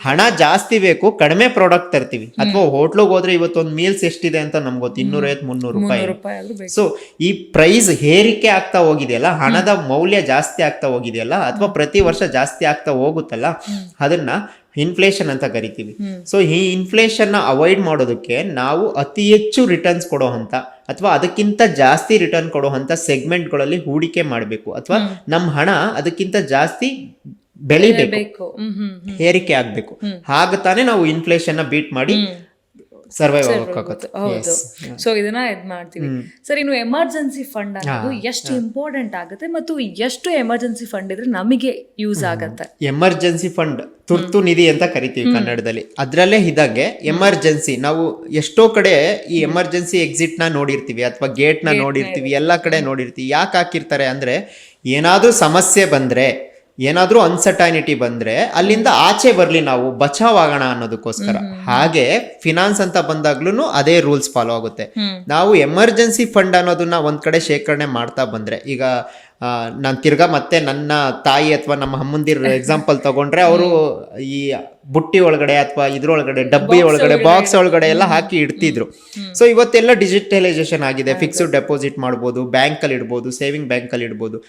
ಹಣ ಜಾಸ್ತಿ ಬೇಕು, ಕಡಿಮೆ ಪ್ರಾಡಕ್ಟ್ ತರ್ತೀವಿ. ಅಥವಾ ಹೋಟ್ಲಿಗೆ ಹೋದ್ರೆ ಇವತ್ತು ಒಂದು ಮೀಲ್ಸ್ ಎಷ್ಟಿದೆ ಅಂತ ನಮ್ಗೆ ಗೊತ್ತು, 250-300 ರೂಪಾಯಿ. ಸೊ ಈ ಪ್ರೈಸ್ ಏರಿಕೆ ಆಗ್ತಾ ಹೋಗಿದೆಯಲ್ಲ, ಹಣದ ಮೌಲ್ಯ ಜಾಸ್ತಿ ಆಗ್ತಾ ಹೋಗಿದೆಯಲ್ಲ, ಅಥವಾ ಪ್ರತಿ ವರ್ಷ ಜಾಸ್ತಿ ಆಗ್ತಾ ಹೋಗುತ್ತಲ್ಲ, ಅದನ್ನ ಇನ್ಫ್ಲೇಷನ್ ಅಂತ ಕರಿತೀವಿ. ಸೊ ಈ ಇನ್ಫ್ಲೇಷನ್ ಅವಾಯ್ಡ್ ಮಾಡೋದಕ್ಕೆ ನಾವು ಅತಿ ಹೆಚ್ಚು ರಿಟರ್ನ್ಸ್ ಕೊಡೋ ಅಂತ ಅಥವಾ ಅದಕ್ಕಿಂತ ಜಾಸ್ತಿ ರಿಟರ್ನ್ ಕೊಡೋ ಅಂತ ಸೆಗ್ಮೆಂಟ್ಗಳಲ್ಲಿ ಹೂಡಿಕೆ ಮಾಡಬೇಕು, ಅಥವಾ ನಮ್ಮ ಹಣ ಅದಕ್ಕಿಂತ ಜಾಸ್ತಿ ಬೆಳಿಬೇಕು, ಏರಿಕೆ ಆಗ್ಬೇಕು. ಹಾಗ ತಾನೇ ನಾವು ಇನ್ಫ್ಲೇಷನ್ ಬೀಟ್ ಮಾಡಿ ಸರ್ವೈವ್ ಆಗೋಕ್ಕಾಗುತ್ತೆ. ಸೊ ಇದನ್ನ ಮಾಡ್ತೀವಿ. ಸರ್, ಇನ್ನು ಎಮರ್ಜೆನ್ಸಿ ಫಂಡ್ ಅನ್ನೋದು ಎಷ್ಟು ಇಂಪಾರ್ಟೆಂಟ್ ಆಗುತ್ತೆ ಮತ್ತು ಎಷ್ಟು ಎಮರ್ಜೆನ್ಸಿ ಫಂಡ್ ಇದ್ರೆ ನಮಗೆ ಯೂಸ್ ಆಗುತ್ತೆ? ಎಮರ್ಜೆನ್ಸಿ ಫಂಡ್ ತುರ್ತು ನಿಧಿ ಅಂತ ಕರಿತೀವಿ ಕನ್ನಡದಲ್ಲಿ. ಅದ್ರಲ್ಲೇ ಇದಾಗೆ ಎಮರ್ಜೆನ್ಸಿ, ನಾವು ಎಷ್ಟೋ ಕಡೆ ಈ ಎಮರ್ಜೆನ್ಸಿ ಎಕ್ಸಿಟ್ ನ ನೋಡಿರ್ತೀವಿ ಅಥವಾ ಗೇಟ್ ನ ನೋಡಿರ್ತೀವಿ, ಎಲ್ಲಾ ಕಡೆ ನೋಡಿರ್ತೀವಿ. ಯಾಕೆ ಹಾಕಿರ್ತಾರೆ ಅಂದ್ರೆ ಏನಾದ್ರೂ ಸಮಸ್ಯೆ ಬಂದ್ರೆ, ಏನಾದ್ರೂ ಅನ್ಸರ್ಟೈನಿಟಿ ಬಂದ್ರೆ ಅಲ್ಲಿಂದ ಆಚೆ ಬರ್ಲಿ, ನಾವು ಬಚಾವ್ ಆಗೋಣ ಅನ್ನೋದಕ್ಕೋಸ್ಕರ. ಹಾಗೆ ಫಿನಾನ್ಸ್ ಅಂತ ಬಂದಾಗ್ಲೂ ಅದೇ ರೂಲ್ಸ್ ಫಾಲೋ ಆಗುತ್ತೆ. ನಾವು ಎಮರ್ಜೆನ್ಸಿ ಫಂಡ್ ಅನ್ನೋದನ್ನ ಒಂದ್ ಕಡೆ ಶೇಖರಣೆ ಮಾಡ್ತಾ ಬಂದ್ರೆ, ಈಗ ನಾನು ತಿರ್ಗಾ ಮತ್ತೆ ನನ್ನ ತಾಯಿ ಅಥವಾ ನಮ್ಮ ಅಮ್ಮಂದಿರ ಎಕ್ಸಾಂಪಲ್ ತಗೊಂಡ್ರೆ ಅವರು ಈ ಬುಟ್ಟಿ ಒಳಗಡೆ ಅಥವಾ ಇದ್ರೊಳಗಡೆ ಡಬ್ಬಿ ಒಳಗಡೆ ಬಾಕ್ಸ್ ಒಳಗಡೆ ಎಲ್ಲ ಹಾಕಿ ಇಡ್ತಿದ್ರು. ಸೊ ಇವತ್ತೆಲ್ಲ ಡಿಜಿಟಲೈಸೇಷನ್ ಆಗಿದೆ. ಫಿಕ್ಸ್ಡ್ ಡೆಪಾಸಿಟ್ ಮಾಡ್ಬೋದು, ಬ್ಯಾಂಕಲ್ಲಿ ಇಡ್ಬೋದು, ಸೇವಿಂಗ್ ಬ್ಯಾಂಕಲ್ಲಿ ಇಡ್ಬೋದು.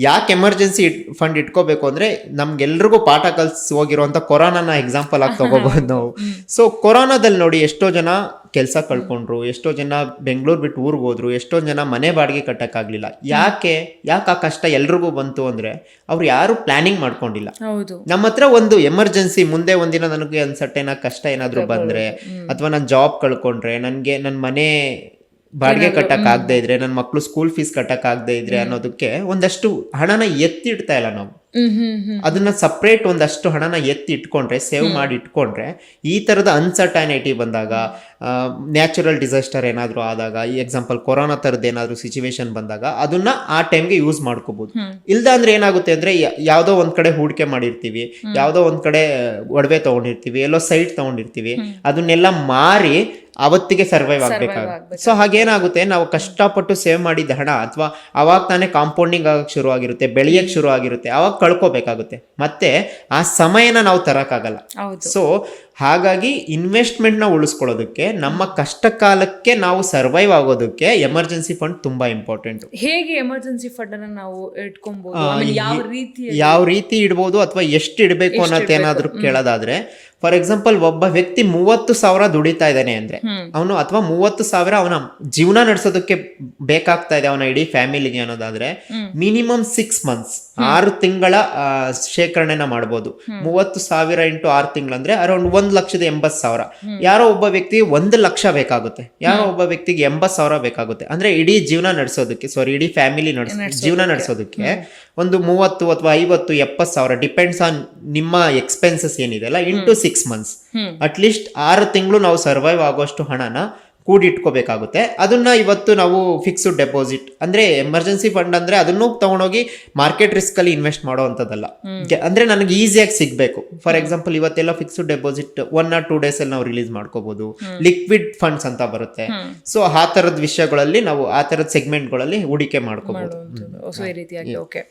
ಯಾಕೆ ಎಮರ್ಜೆನ್ಸಿ ಫಂಡ್ ಇಟ್ಕೋಬೇಕು ಅಂದ್ರೆ ನಮ್ಗೆಲ್ರಿಗೂ ಪಾಠ ಕಲ್ಸಿ ಹೋಗಿರುವಂತ ಕೊರೋನಾನ ಎಕ್ಸಾಂಪಲ್ ಆಗಿ ತಗೋಬಹುದು ನಾವು. ಸೊ ಕೊರೋನಾದಲ್ಲಿ ನೋಡಿ ಎಷ್ಟೋ ಜನ ಕೆಲಸ ಕಳ್ಕೊಂಡ್ರು, ಎಷ್ಟೋ ಜನ ಬೆಂಗಳೂರು ಬಿಟ್ಟು ಊರಿಗೆ ಹೋದ್ರು, ಎಷ್ಟೋ ಜನ ಮನೆ ಬಾಡಿಗೆ ಕಟ್ಟಕ್ಕಾಗ್ಲಿಲ್ಲ. ಯಾಕೆ ಆ ಕಷ್ಟ ಎಲ್ರಿಗೂ ಬಂತು ಅಂದ್ರೆ ಅವ್ರು ಯಾರು ಪ್ಲಾನಿಂಗ್ ಮಾಡ್ಕೊಂಡಿಲ್ಲ. ನಮ್ಮ ಹತ್ರ ಒಂದು ಎಮರ್ಜೆನ್ಸಿ ಮುಂದೆ ಒಂದಿನ ನನಗೆ ಅನ್ಸಟ್ಟೇನ ಕಷ್ಟ ಏನಾದ್ರು ಬಂದ್ರೆ ಅಥವಾ ನಾನು ಜಾಬ್ ಕಳ್ಕೊಂಡ್ರೆ, ನನ್ಗೆ ನನ್ನ ಮನೆ ಬಾಡಿಗೆ ಕಟ್ಟಕ್ ಆಗದೆ ಇದ್ರೆ, ನನ್ನ ಮಕ್ಳು ಸ್ಕೂಲ್ ಫೀಸ್ ಕಟ್ಟಕ್ ಆಗದೆ ಇದ್ರೆ ಅನ್ನೋದಕ್ಕೆ ಒಂದಷ್ಟು ಹಣನ ಎತ್ತಿಡ್ತಾ ಇಲ್ಲ ನಾವು. ಅದನ್ನ ಸಪ್ರೇಟ್ ಒಂದಷ್ಟು ಹಣನ ಎತ್ತಿ ಇಟ್ಕೊಂಡ್ರೆ, ಸೇವ್ ಮಾಡಿ ಇಟ್ಕೊಂಡ್ರೆ, ಈ ತರದ ಅನ್ಸರ್ಟೈನಿಟಿ ಬಂದಾಗ, ನ್ಯಾಚುರಲ್ ಡಿಸಾಸ್ಟರ್ ಏನಾದ್ರು ಆದಾಗ, ಈ ಎಕ್ಸಾಂಪಲ್ ಕೊರೋನಾ ತರದ್ ಏನಾದ್ರು ಸಿಚುವೇಶನ್ ಬಂದಾಗ ಅದನ್ನ ಆ ಟೈಮ್ಗೆ ಯೂಸ್ ಮಾಡ್ಕೋಬಹುದು. ಇಲ್ದ ಅಂದ್ರೆ ಏನಾಗುತ್ತೆ ಅಂದ್ರೆ ಯಾವ್ದೋ ಒಂದ್ ಕಡೆ ಹೂಡಿಕೆ ಮಾಡಿರ್ತೀವಿ, ಯಾವ್ದೋ ಒಂದ್ ಕಡೆ ಒಡವೆ ತಗೊಂಡಿರ್ತೀವಿ, ಎಲ್ಲೋ ಸೈಟ್ ತಗೊಂಡಿರ್ತೀವಿ, ಅದನ್ನೆಲ್ಲ ಮಾರಿ ಅವತ್ತಿಗೆ ಸರ್ವೈವ್ ಆಗ್ಬೇಕಾಗುತ್ತೆ. ಸೊ ಹಾಗೇನಾಗುತ್ತೆ, ನಾವು ಕಷ್ಟಪಟ್ಟು ಸೇವ್ ಮಾಡಿದ ಹಣ ಅಥವಾ ಅವಾಗ ತಾನೇ ಕಾಂಪೌಂಡಿಂಗ್ ಆಗಕ್ಕೆ ಶುರು ಆಗಿರುತ್ತೆ, ಬೆಳೆಯಕ್ಕೆ ಶುರು ಆಗಿರುತ್ತೆ, ಅವಾಗ ಕಳ್ಕೋಬೇಕಾಗುತ್ತೆ. ಮತ್ತೆ ಆ ಸಮಯನ ನಾವು ತರಕ್ಕಾಗಲ್ಲ. ಸೊ ಹಾಗಾಗಿ ಇನ್ವೆಸ್ಟ್ಮೆಂಟ್ ನ ಉಳಿಸ್ಕೊಳ್ಳೋದಕ್ಕೆ, ನಮ್ಮ ಕಷ್ಟ ಕಾಲಕ್ಕೆ ನಾವು ಸರ್ವೈವ್ ಆಗೋದಕ್ಕೆ ಎಮರ್ಜೆನ್ಸಿ ಫಂಡ್ ತುಂಬಾ ಇಂಪಾರ್ಟೆಂಟ್. ಹೇಗೆ ಎಮರ್ಜೆನ್ಸಿ ಫಂಡ್ ಅನ್ನ ನಾವು ಇಟ್ಕೊಬಹುದು, ಯಾವ ರೀತಿ ಇಡ್ಬೋದು ಅಥವಾ ಎಷ್ಟು ಇಡಬೇಕು ಅನ್ನೋದೇನಾದ್ರೂ ಕೇಳೋದಾದ್ರೆ, ಫಾರ್ ಎಕ್ಸಾಂಪಲ್ ಒಬ್ಬ ವ್ಯಕ್ತಿ 30,000 ದುಡಿತಾ ಇದ್ದಾನೆ ಅಂದ್ರೆ ಅವನು, ಅಥವಾ 30,000 ಅವನ ಜೀವನ ನಡೆಸೋದಕ್ಕೆ ಬೇಕಾಗ್ತಾ ಇದೆ ಅವನ ಇಡೀ ಫ್ಯಾಮಿಲಿಗೆ ಅನ್ನೋದಾದ್ರೆ, ಮಿನಿಮಮ್ 6 months 6 ತಿಂಗಳ ಶೇಖರಣೆನ ಮಾಡ್ಬೋದು. 30,000 ಇಂಟು 6 ತಿಂಗಳಂದ್ರೆ ಅರೌಂಡ್ 1,80,000. ಯಾರೋ ಒಬ್ಬ ವ್ಯಕ್ತಿಗೆ 1 ಲಕ್ಷ ಬೇಕಾಗುತ್ತೆ, ಯಾರೋ ಒಬ್ಬ ವ್ಯಕ್ತಿಗೆ 80,000 ಬೇಕಾಗುತ್ತೆ. ಅಂದ್ರೆ ಇಡೀ ಜೀವನ ನಡೆಸೋದಕ್ಕೆ, ಇಡೀ ಫ್ಯಾಮಿಲಿ ಜೀವನ ನಡೆಸೋದಕ್ಕೆ ಒಂದು 30 ಅಥವಾ 50, 70,000 ಡಿಪೆಂಡ್ಸ್ ಆನ್ ನಿಮ್ಮ ಎಕ್ಸ್ಪೆನ್ಸಸ್ ಏನಿದೆ ಅಲ್ಲ, ಇಂಟು 6 months. ಅಟ್ಲೀಸ್ಟ್ 6 ತಿಂಗಳು ನಾವು ಸರ್ವೈವ್ ಆಗೋಷ್ಟು ಹಣನ ಕೂಡಿಟ್ಕೋಬೇಕಾಗುತ್ತೆ. ಅದನ್ನ ಇವತ್ತು ನಾವು ಫಿಕ್ಸ್ಡ್ ಡೆಪಾಸಿಟ್ ಅಂದ್ರೆ ಎಮರ್ಜೆನ್ಸಿ ಫಂಡ್ ಅಂದ್ರೆ ಅದನ್ನು ತಗೊಂಡೋಗಿ ಮಾರ್ಕೆಟ್ ರಿಸ್ಕ್ ಅಲ್ಲಿ ಇನ್ವೆಸ್ಟ್ ಮಾಡೋ ಅಂತದಲ್ಲ. ಅಂದ್ರೆ ನನಗೆ ಈಸಿಯಾಗಿ ಸಿಗ್ಬೇಕು. ಫಾರ್ ಎಕ್ಸಾಂಪಲ್ ಇವತ್ತೆಲ್ಲ ಫಿಕ್ಸ್ಡ್ ಡೆಪಾಸಿಟ್ 1 or 2 days ಅಲ್ಲಿ ನಾವು ರಿಲೀಸ್ ಮಾಡ್ಕೋಬಹುದು. ಲಿಕ್ವಿಡ್ ಫಂಡ್ಸ್ ಅಂತ ಬರುತ್ತೆ. ಸೊ ಆ ತರದ ವಿಷಯಗಳಲ್ಲಿ ನಾವು ಆ ತರದ ಸೆಗ್ಮೆಂಟ್ಗಳಲ್ಲಿ ಹೂಡಿಕೆ ಮಾಡ್ಕೋಬಹುದು. ಈ ರೀತಿಯಾಗಿ. ಓಕೆ,